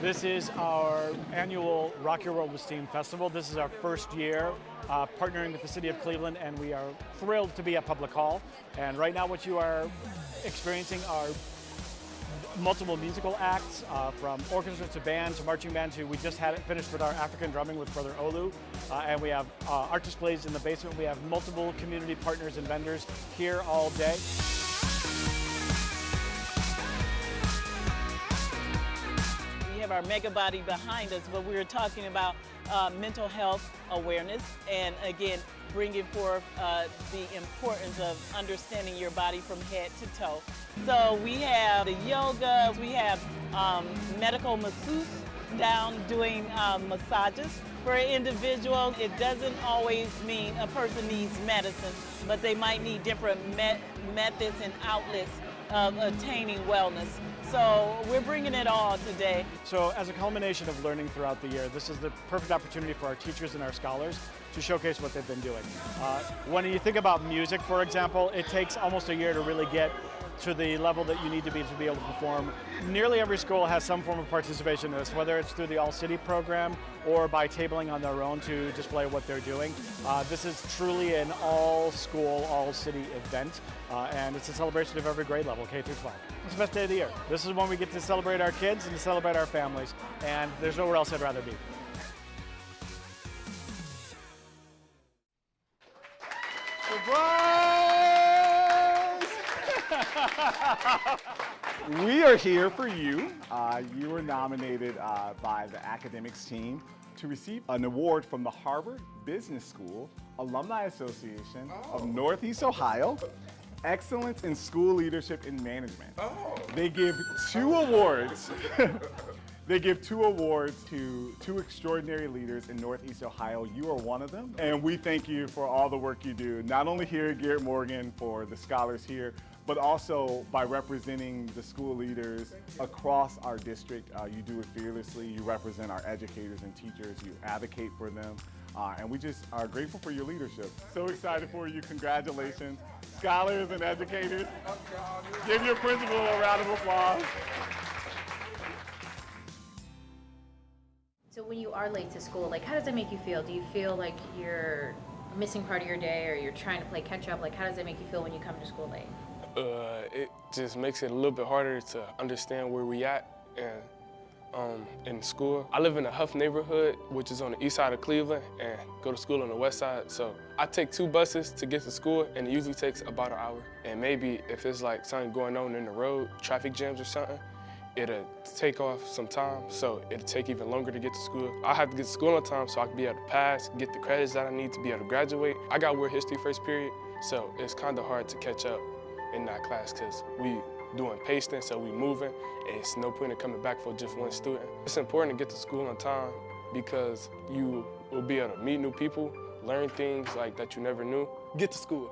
This is our annual Rock Your World with STEAM Festival. This is our first year partnering with the City of Cleveland, and we are thrilled to be at Public Hall. And right now what you are experiencing are multiple musical acts, from orchestra to band to marching band to, we just had it finished with our African drumming with Brother Olu, and we have art displays in the basement. We have multiple community partners and vendors here all day. We have our mega body behind us, but we were talking about mental health awareness, and again, bringing forth the importance of understanding your body from head to toe. So we have the yoga, we have medical masseuse down doing massages. For individuals, it doesn't always mean a person needs medicine, but they might need different methods and outlets of attaining wellness. So we're bringing it all today. So as a culmination of learning throughout the year, this is the perfect opportunity for our teachers and our scholars to showcase what they've been doing. When you think about music, for example, it takes almost a year to really get to the level that you need to be able to perform. Nearly every school has some form of participation in this, whether it's through the All-City program or by tabling on their own to display what they're doing. This is truly an all-school, all-city event, and it's a celebration of every grade level, K through 12. It's the best day of the year. This is when we get to celebrate our kids and to celebrate our families, and there's nowhere else I'd rather be. We are here for you. You were nominated by the academics team to receive an award from the Harvard Business School Alumni Association of Northeast Ohio, Excellence in School Leadership and Management. They give 2 awards. They give 2 awards to 2 extraordinary leaders in Northeast Ohio. You are one of them. And we thank you for all the work you do, not only here at Garrett Morgan for the scholars here, but also by representing the school leaders across our district. You do it fearlessly. You represent our educators and teachers. You advocate for them. And we just are grateful for your leadership. So excited for you. Congratulations. Scholars and educators, give your principal a round of applause. So when you are late to school, like, how does that make you feel? Do you feel like you're missing part of your day, or you're trying to play catch up? Like, how does that make you feel when you come to school late? It just makes it a little bit harder to understand where we at and in school. I live in a Huff neighborhood, which is on the east side of Cleveland, and go to school on the west side. So I take 2 buses to get to school, and it usually takes about an hour. And maybe if there's like something going on in the road, traffic jams or something, it'll take off some time, so it'll take even longer to get to school. I have to get to school on time so I can be able to pass, get the credits that I need to be able to graduate. I got world history first period, so it's kind of hard to catch up in that class because we doing pasting, so we moving, and it's no point in coming back for just one student. It's important to get to school on time because you will be able to meet new people, learn things like that you never knew. Get to school.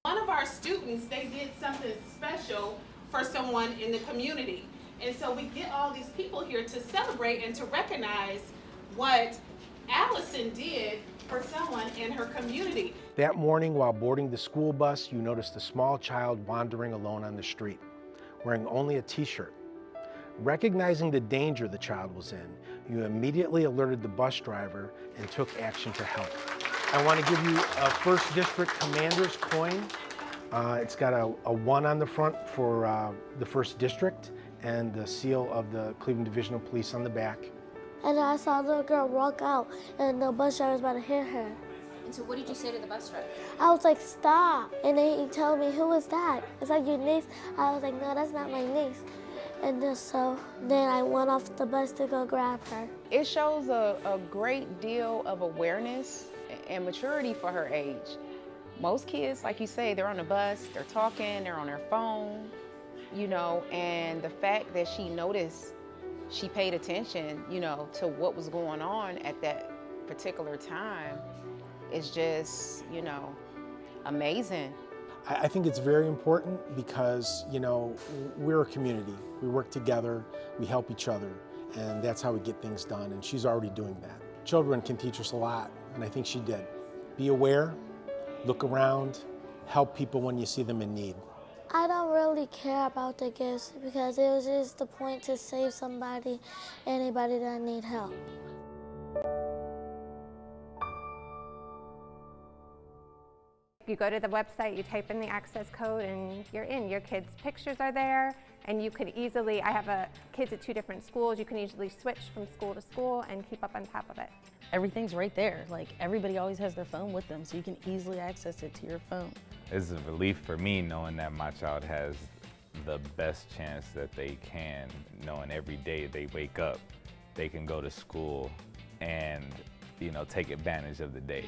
One of our students, they did something special for someone in the community. And so we get all these people here to celebrate and to recognize what Allison did for someone in her community. That morning, while boarding the school bus, you noticed a small child wandering alone on the street, wearing only a t-shirt. Recognizing the danger the child was in, you immediately alerted the bus driver and took action to help. I want to give you a First District Commander's coin. It's got a 1 on the front for the First District and the seal of the Cleveland Division of Police on the back. And I saw the girl walk out, and the bus driver was about to hit her. And so what did you say to the bus driver? I was like, stop. And then he told me, who is that? Is that your niece? I was like, no, that's not my niece. And then I went off the bus to go grab her. It shows a great deal of awareness and maturity for her age. Most kids, like you say, they're on the bus, they're talking, they're on their phone, you know, and the fact that she noticed, she paid attention, you know, to what was going on at that particular time is just, you know, amazing. I think it's very important because, you know, we're a community. We work together, we help each other, and that's how we get things done, and she's already doing that. Children can teach us a lot, and I think she did. Be aware, look around, help people when you see them in need. I don't really care about the gifts because it was just the point to save somebody, anybody that need help. You go to the website, you type in the access code, and you're in. Your kids' pictures are there, and you could easily, I have kids at 2 different schools, you can easily switch from school to school and keep up on top of it. Everything's right there. Like, everybody always has their phone with them, so you can easily access it to your phone. It's a relief for me knowing that my child has the best chance that they can, knowing every day they wake up, they can go to school and, you know, take advantage of the day.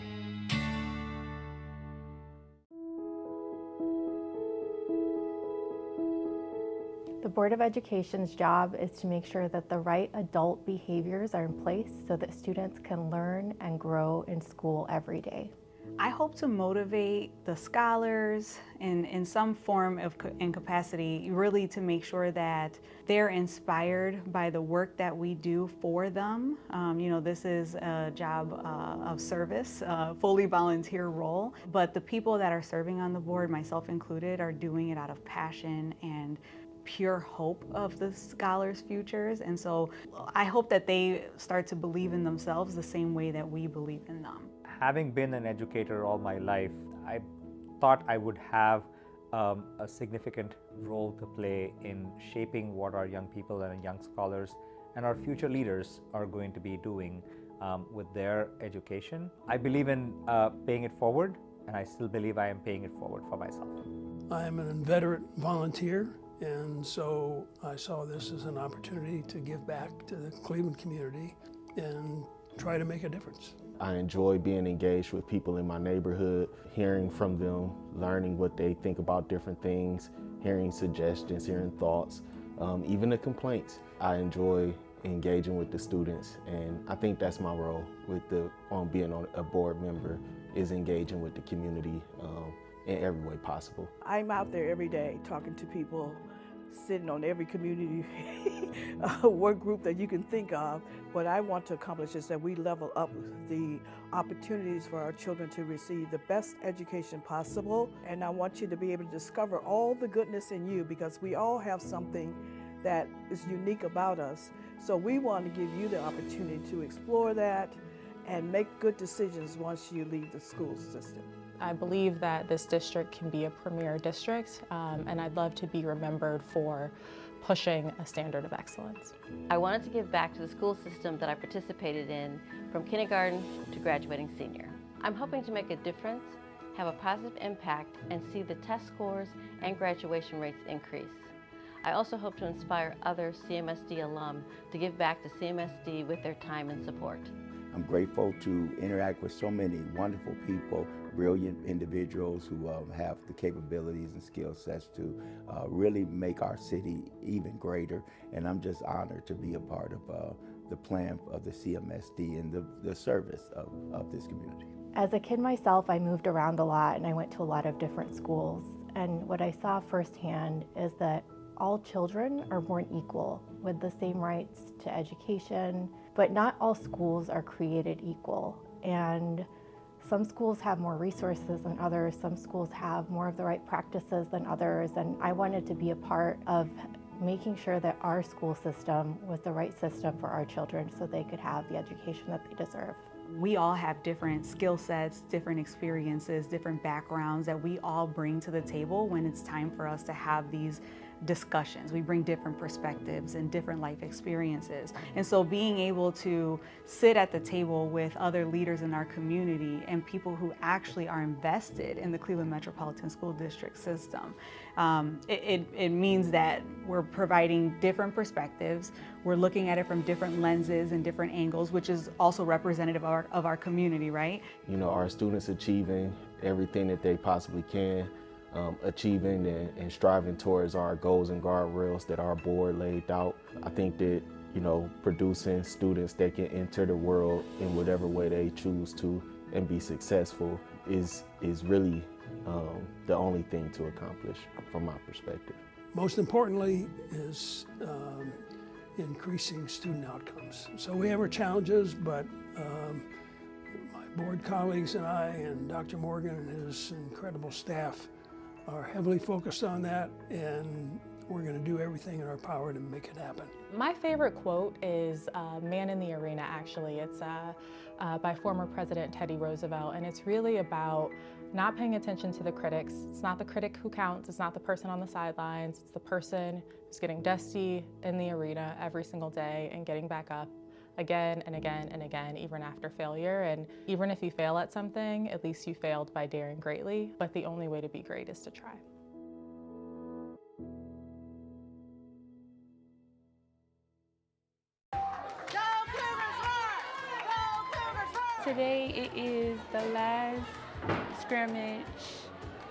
The Board of Education's job is to make sure that the right adult behaviors are in place so that students can learn and grow in school every day. I hope to motivate the scholars in some form of capacity, really to make sure that they're inspired by the work that we do for them. You know, this is a job of service, a fully volunteer role, but the people that are serving on the board, myself included, are doing it out of passion and pure hope of the scholars' futures. And so I hope that they start to believe in themselves the same way that we believe in them. Having been an educator all my life, I thought I would have a significant role to play in shaping what our young people and young scholars and our future leaders are going to be doing with their education. I believe in paying it forward, and I still believe I am paying it forward for myself. I am an inveterate volunteer, and so I saw this as an opportunity to give back to the Cleveland community and try to make a difference. I enjoy being engaged with people in my neighborhood, hearing from them, learning what they think about different things, hearing suggestions, hearing thoughts, even the complaints. I enjoy engaging with the students, and I think that's my role with being a board member, is engaging with the community in every way possible. I'm out there every day talking to people, sitting on every community work group that you can think of. What I want to accomplish is that we level up the opportunities for our children to receive the best education possible. And I want you to be able to discover all the goodness in you, because we all have something that is unique about us. So we want to give you the opportunity to explore that and make good decisions once you leave the school system. I believe that this district can be a premier district, and I'd love to be remembered for pushing a standard of excellence. I wanted to give back to the school system that I participated in from kindergarten to graduating senior. I'm hoping to make a difference, have a positive impact, and see the test scores and graduation rates increase. I also hope to inspire other CMSD alum to give back to CMSD with their time and support. I'm grateful to interact with so many wonderful people, brilliant individuals who have the capabilities and skill sets to really make our city even greater. And I'm just honored to be a part of the plan of the CMSD and the service of this community. As a kid myself, I moved around a lot and I went to a lot of different schools. And what I saw firsthand is that all children are born equal with the same rights to education, but not all schools are created equal. And some schools have more resources than others, some schools have more of the right practices than others, and I wanted to be a part of making sure that our school system was the right system for our children so they could have the education that they deserve. We all have different skill sets, different experiences, different backgrounds that we all bring to the table when it's time for us to have these discussions. We bring different perspectives and different life experiences. And so being able to sit at the table with other leaders in our community and people who actually are invested in the Cleveland Metropolitan School District system, it means that we're providing different perspectives. We're looking at it from different lenses and different angles, which is also representative of our community, right? You know, our students achieving everything that they possibly can, achieving and striving towards our goals and guardrails that our board laid out. I think that, you know, producing students that can enter the world in whatever way they choose to and be successful is really the only thing to accomplish from my perspective. Most importantly is increasing student outcomes. So we have our challenges, but my board colleagues and I and Dr. Morgan and his incredible staff are heavily focused on that, and we're going to do everything in our power to make it happen. My favorite quote is Man in the Arena, actually. It's by former President Teddy Roosevelt, and it's really about not paying attention to the critics. It's not the critic who counts, it's not the person on the sidelines, it's the person who's getting dusty in the arena every single day and getting back up again and again and again, even after failure. And even if you fail at something, at least you failed by daring greatly, but the only way to be great is to try. Today it is the last scrimmage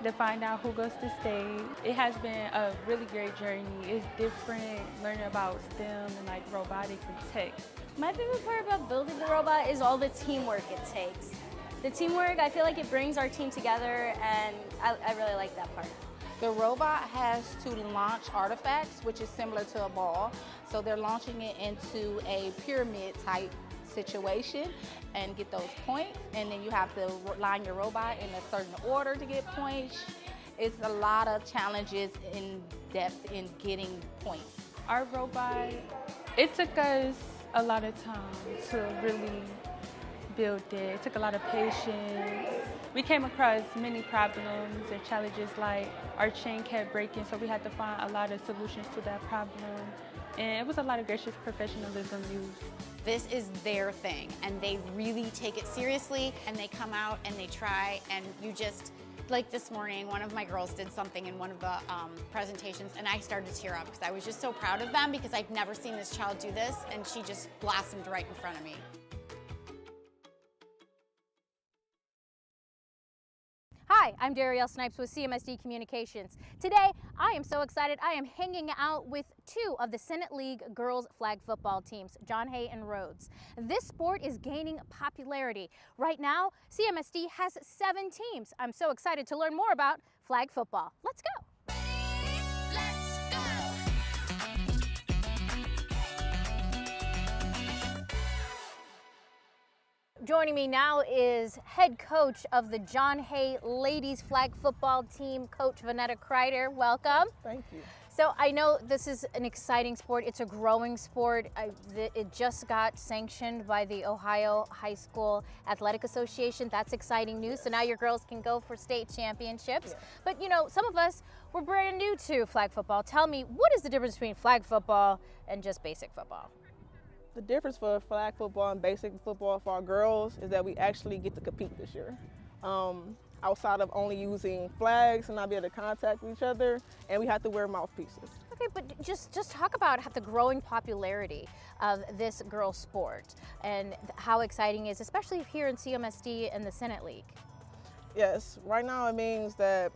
to find out who goes to state. It has been a really great journey. It's different learning about STEM and like robotics and tech. My favorite part about building the robot is all the teamwork it takes. The teamwork, I feel like it brings our team together, and I really like that part. The robot has to launch artifacts, which is similar to a ball. So they're launching it into a pyramid type situation and get those points, and then you have to line your robot in a certain order to get points. It's a lot of challenges in depth in getting points. Our robot, it took us a lot of time to really build it. It took a lot of patience. We came across many problems and challenges, like our chain kept breaking, so we had to find a lot of solutions to that problem. And it was a lot of gracious professionalism used. This is their thing, and they really take it seriously, and they come out and they try, and you just, like this morning, one of my girls did something in one of the presentations, and I started to tear up because I was just so proud of them because I've never seen this child do this, and she just blossomed right in front of me. Hi, I'm Darielle Snipes with CMSD Communications. Today, I am so excited. I am hanging out with two of the Senate League girls flag football teams, John Hay and Rhodes. This sport is gaining popularity. Right now, CMSD has 7 teams. I'm so excited to learn more about flag football. Let's go. Joining me now is head coach of the John Hay ladies flag football team, Coach Vanetta Kreider. Welcome. Thank you. So I know this is an exciting sport. It's a growing sport. It just got sanctioned by the Ohio High School Athletic Association. That's exciting news. So now your girls can go for state championships. Yeah. But you know, some of us were brand new to flag football. Tell me, what is the difference between flag football and just basic football? The difference for flag football and basic football for our girls is that we actually get to compete this year. Outside of only using flags and not be able to contact each other, and we have to wear mouthpieces. Okay, but just talk about the growing popularity of this girls sport and how exciting it is, especially here in CMSD and the Senate League. Yes, right now it means that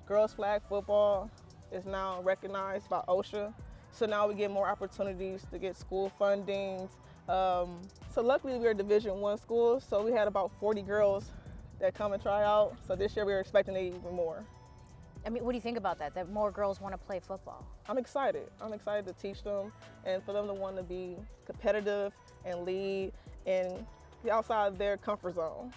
girls flag football is now recognized by OSHA. So now we get more opportunities to get school funding. So luckily we're a Division I school, so we had about 40 girls that come and try out. So this year we were expecting even more. I mean, what do you think about that more girls want to play football? I'm excited. I'm excited to teach them and for them to want to be competitive and lead and be outside their comfort zone.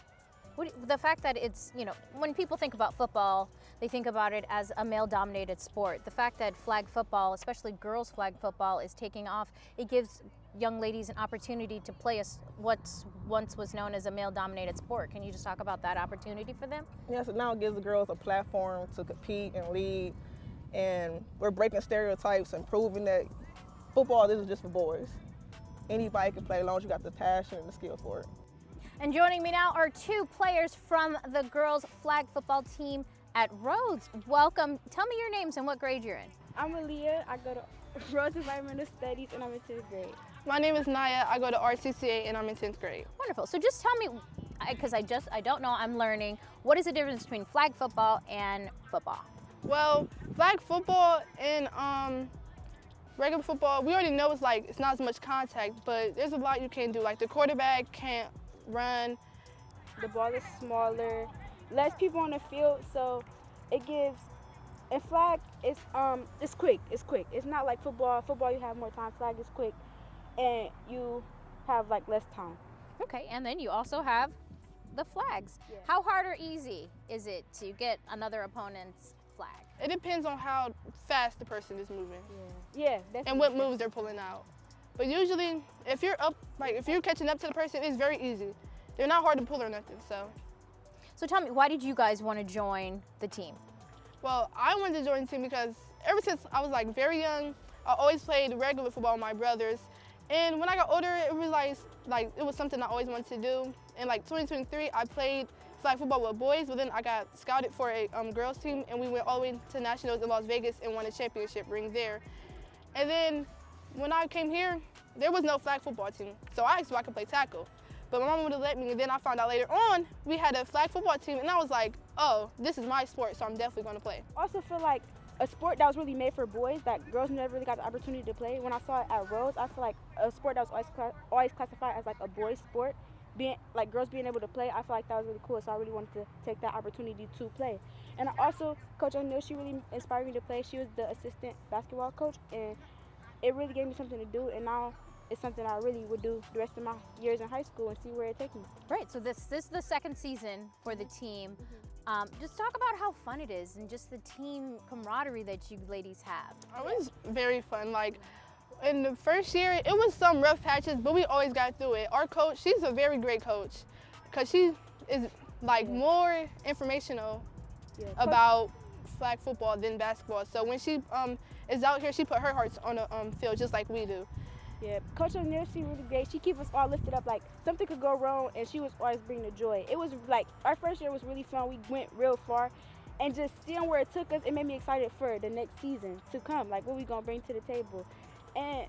The fact that it's, you know, when people think about football, they think about it as a male-dominated sport. The fact that flag football, especially girls flag football, is taking off, it gives young ladies an opportunity to play what once was known as a male-dominated sport. Can you just talk about that opportunity for them? Yes, it now gives the girls a platform to compete and lead, and we're breaking stereotypes and proving that football isn't just for boys. Anybody can play as long as you got the passion and the skill for it. And joining me now are 2 players from the girls flag football team at Rhodes. Welcome. Tell me your names and what grade you're in. I'm Aaliyah. I go to Rhodes Environmental Studies and I'm in 10th grade. My name is Naya. I go to RCCA and I'm in 10th grade. Wonderful. So just tell me, because I don't know, I'm learning, what is the difference between flag football and football? Well, flag football and regular football, we already know it's not as much contact, but there's a lot you can do. Like the quarterback can't run. The ball is smaller, less people on the field, so it gives. And flag is quick. It's not like football. Football you have more time. Flag is quick, and you have less time. Okay, and then you also have the flags. How hard or easy is it to get another opponent's flag? It depends on how fast the person is moving. Yeah, and what moves they're pulling out. But usually, if you're up, like if you're catching up to the person, it's very easy. They're not hard to pull or nothing, so. So tell me, why did you guys want to join the team? Well, I wanted to join the team because ever since I was like very young, I always played regular football with my brothers. And when I got older, I realized like it was something I always wanted to do. In like 2023, I played flag football with boys, but then I got scouted for a girls team, and we went all the way to nationals in Las Vegas and won a championship ring there. And then when I came here, there was no flag football team, so I asked if I could play tackle. But my mom wouldn't let me, and then I found out later on we had a flag football team, and I was like, oh, this is my sport, so I'm definitely going to play. I also feel like a sport that was really made for boys that girls never really got the opportunity to play. When I saw it at Rose, I feel like a sport that was always classified as like a boys sport, being like girls being able to play, I feel like that was really cool. So I really wanted to take that opportunity to play. And I also, Coach O'Neill, she really inspired me to play. She was the assistant basketball coach, and it really gave me something to do. And now it's something I really would do the rest of my years in high school and see where it takes me. Right, so this is the second season for the team. Just talk about how fun it is and just the team camaraderie that you ladies have. It was very fun. Like in the first year, it was some rough patches, but we always got through it. Our coach, she's a very great coach because she is like more informational about flag football than basketball. So when she is out here, she put her heart on the field just like we do. Yeah, Coach O'Neill, she really great. She keeps us all lifted up. Like something could go wrong, and she was always bringing the joy. It was like our first year was really fun. We went real far, and just seeing where it took us, it made me excited for the next season to come. Like what we gonna bring to the table, and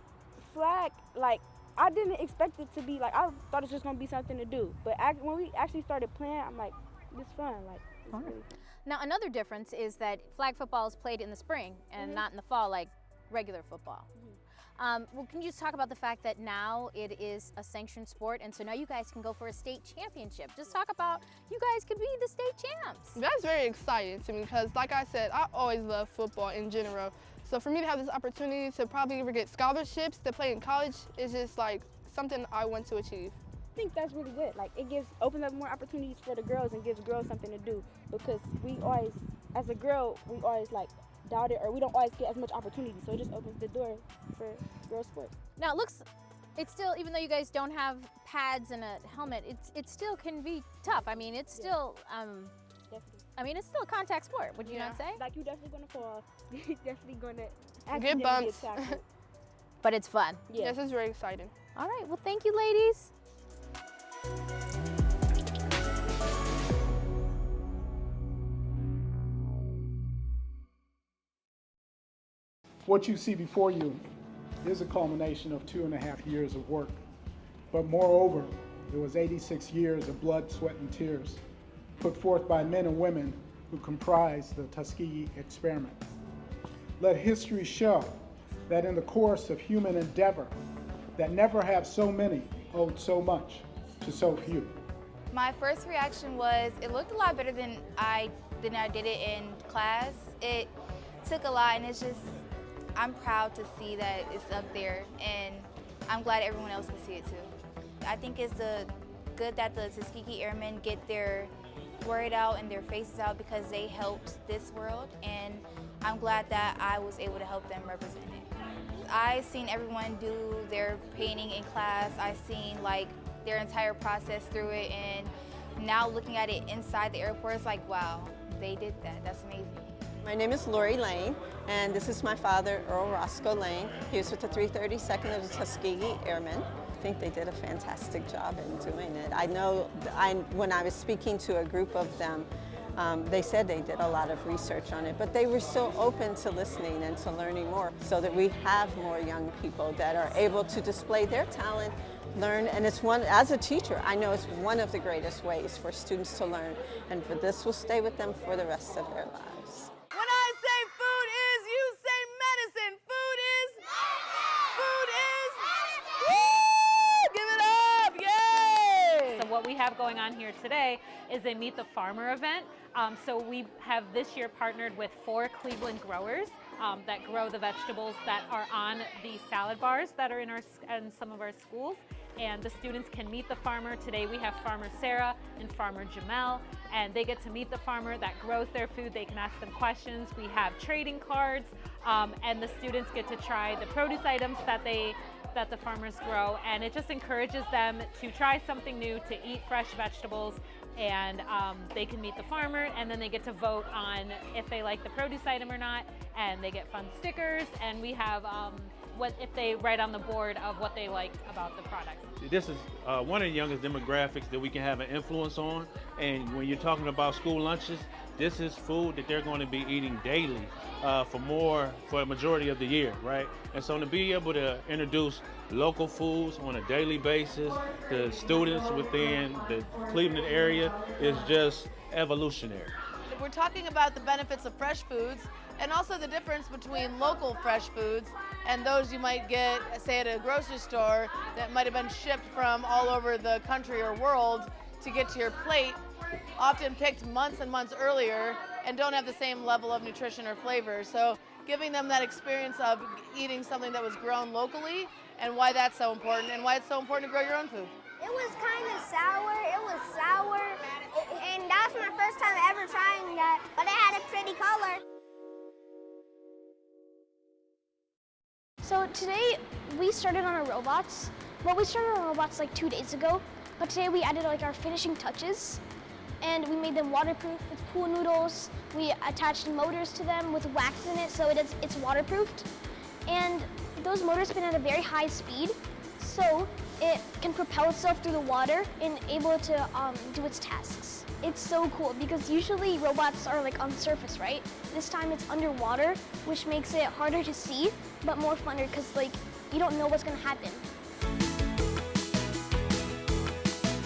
flag. Like I didn't expect it to be like I thought it was just gonna be something to do. But when we actually started playing, I'm like, this fun. Like it's really fun. Now another difference is that flag football is played in the spring and not in the fall like regular football. Well, can you just talk about the fact that now it is a sanctioned sport, and so now you guys can go for a state championship? Just talk about you guys could be the state champs. That's very exciting to me because, like I said, I always love football in general. So for me to have this opportunity to probably ever get scholarships to play in college is just like something I want to achieve. I think that's really good. Like it opens up more opportunities for the girls and gives girls something to do, because we always, as a girl, we always like doubt it, or we don't always get as much opportunity, so it just opens the door for girls sports. Now it's still, even though you guys don't have pads and a helmet, it still can be tough. I mean, it's still I mean, it's still a contact sport, would you not say? Like you're definitely gonna fall. You're definitely gonna get bumps. But it's fun. Yes, it's very exciting. All right, well, thank you, ladies. What you see before you is a culmination of 2.5 years of work. But moreover, it was 86 years of blood, sweat, and tears put forth by men and women who comprise the Tuskegee experiment. Let history show that in the course of human endeavor, that never have so many owed so much to so few. My first reaction was it looked a lot better than I did it in class. It took a lot, and it's just, I'm proud to see that it's up there, and I'm glad everyone else can see it too. I think it's good that the Tuskegee Airmen get their word out and their faces out because they helped this world, and I'm glad that I was able to help them represent it. I seen everyone do their painting in class. I seen like their entire process through it, and now looking at it inside the airport, it's like, wow, they did that. That's amazing. My name is Lori Lane, and this is my father, Earl Roscoe Lane. He was with the 332nd of the Tuskegee Airmen. I think they did a fantastic job in doing it. I know when I was speaking to a group of them, they said they did a lot of research on it, but they were so open to listening and to learning more, so that we have more young people that are able to display their talent, learn, and it's one, as a teacher, I know it's one of the greatest ways for students to learn, and for this will stay with them for the rest of their lives. When I say food is, you say medicine. Food is? Food is? Woo! Give it up, yay! So what we have going on here today is a Meet the Farmer event. So we have this year partnered with 4 Cleveland growers that grow the vegetables that are on the salad bars that are in some of our schools. and the students can meet the farmer. Today we have Farmer Sarah and Farmer Jamel, and they get to meet the farmer that grows their food. They can ask them questions. We have trading cards, and the students get to try the produce items that the farmers grow, and it just encourages them to try something new, to eat fresh vegetables, and they can meet the farmer, and then they get to vote on if they like the produce item or not, and they get fun stickers, and we have what if they write on the board of what they liked about the product. This is one of the youngest demographics that we can have an influence on, and when you're talking about school lunches, this is food that they're going to be eating daily for a majority of the year, right? And so to be able to introduce local foods on a daily basis to students within the Cleveland area is just evolutionary. We're talking about the benefits of fresh foods and also the difference between local fresh foods and those you might get, say, at a grocery store that might have been shipped from all over the country or world to get to your plate, often picked months and months earlier and don't have the same level of nutrition or flavor. So giving them that experience of eating something that was grown locally and why that's so important and why it's so important to grow your own food. It was kind of sour. It was sour. And that was my first time ever trying that, but it had a pretty color. So today we started on our robots. Well, we started on our robots like 2 days ago, but today we added like our finishing touches, and we made them waterproof with pool noodles. We attached motors to them with wax in it, so it's waterproofed. And those motors spin at a very high speed, so it can propel itself through the water and able to do its tasks. It's so cool because usually robots are like on the surface, right? This time it's underwater, which makes it harder to see, but more funner because like you don't know what's gonna happen.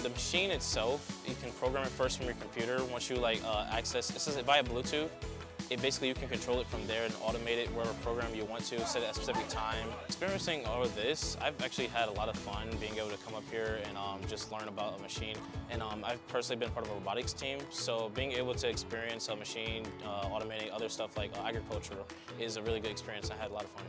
The machine itself, you can program it first from your computer. Once you access, this is via Bluetooth. Basically you can control it from there and automate it wherever program you want to, set it at a specific time. Experiencing all of this, I've actually had a lot of fun being able to come up here and just learn about a machine. And I've personally been part of a robotics team, so being able to experience a machine automating other stuff like agriculture is a really good experience. I had a lot of fun.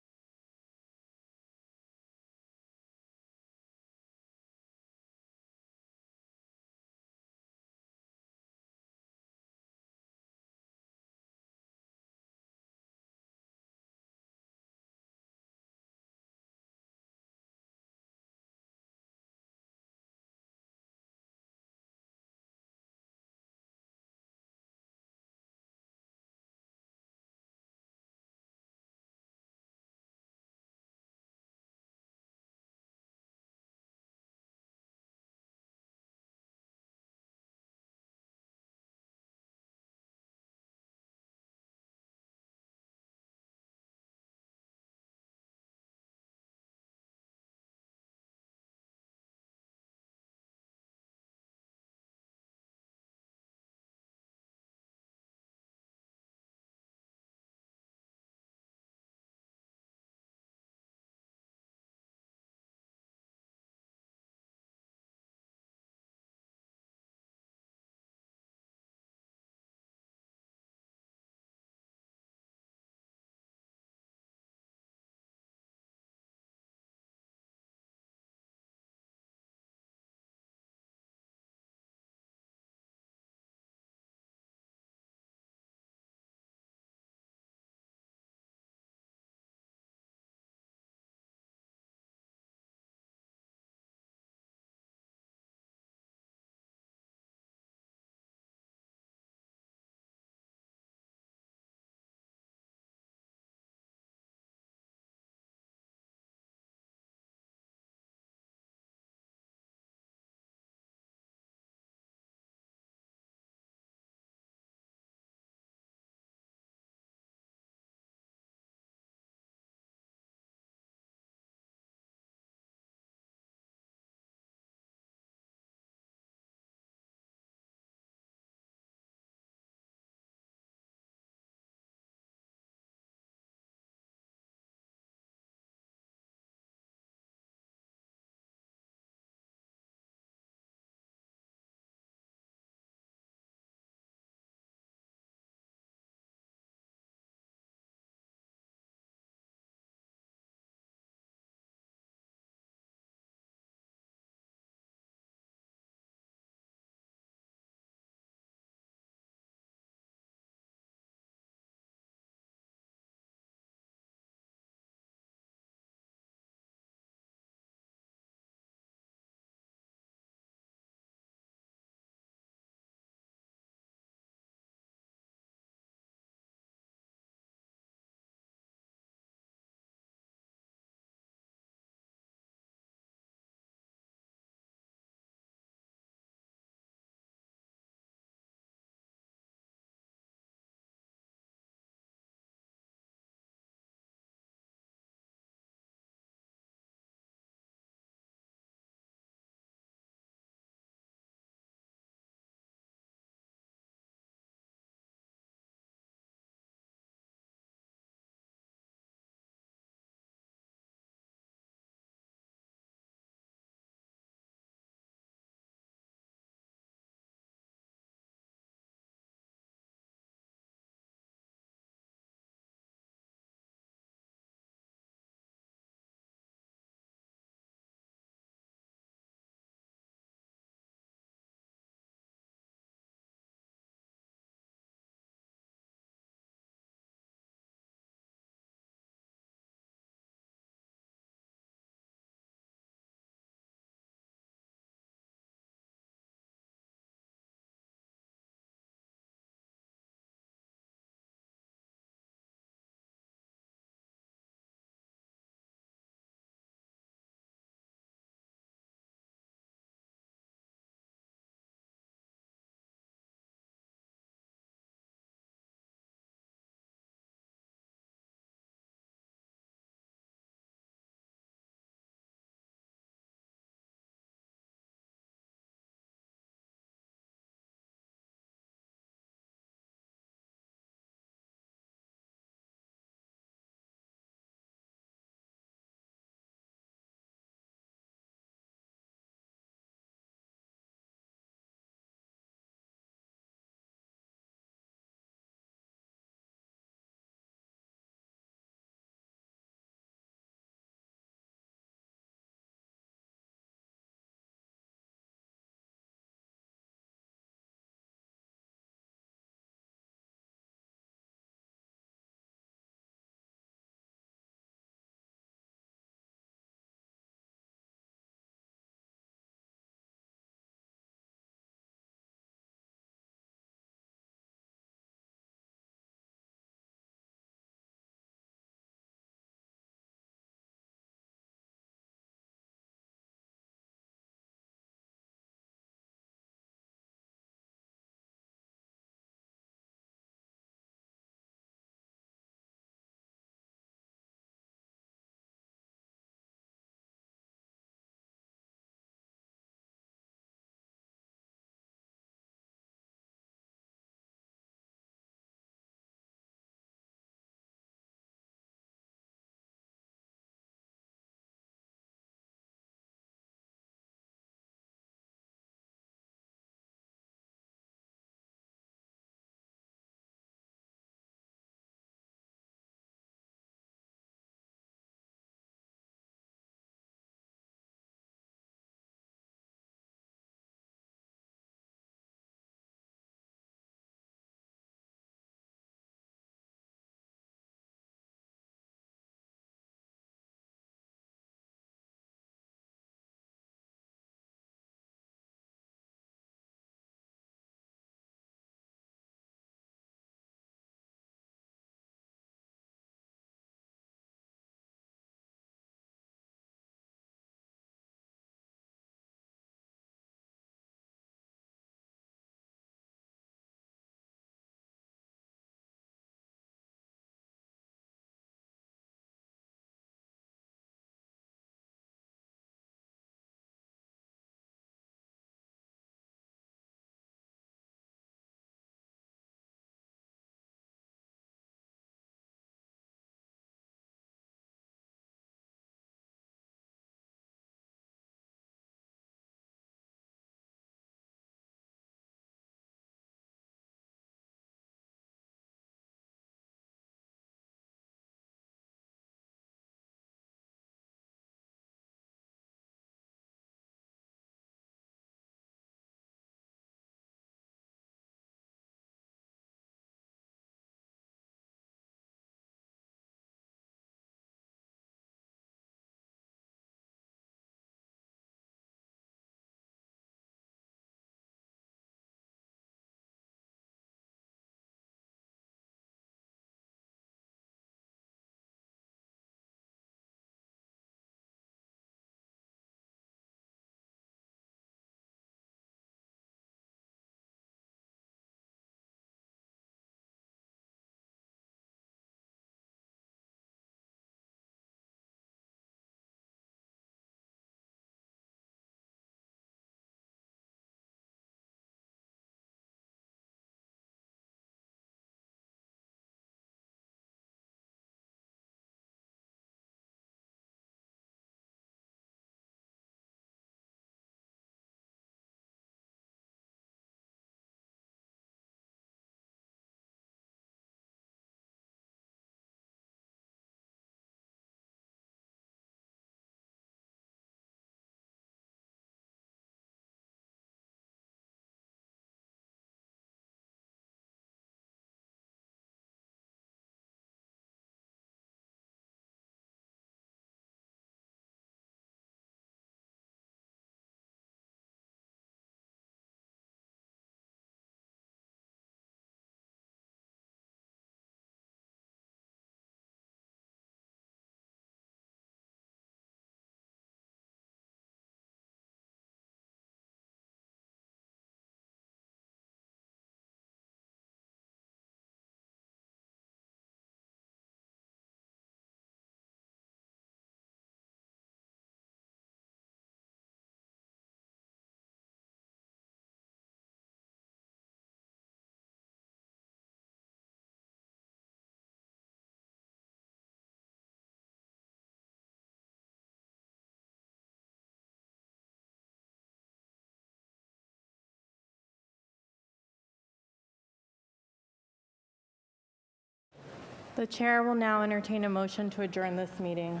The chair will now entertain a motion to adjourn this meeting.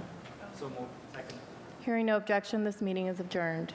So moved. Second. Hearing no objection, this meeting is adjourned.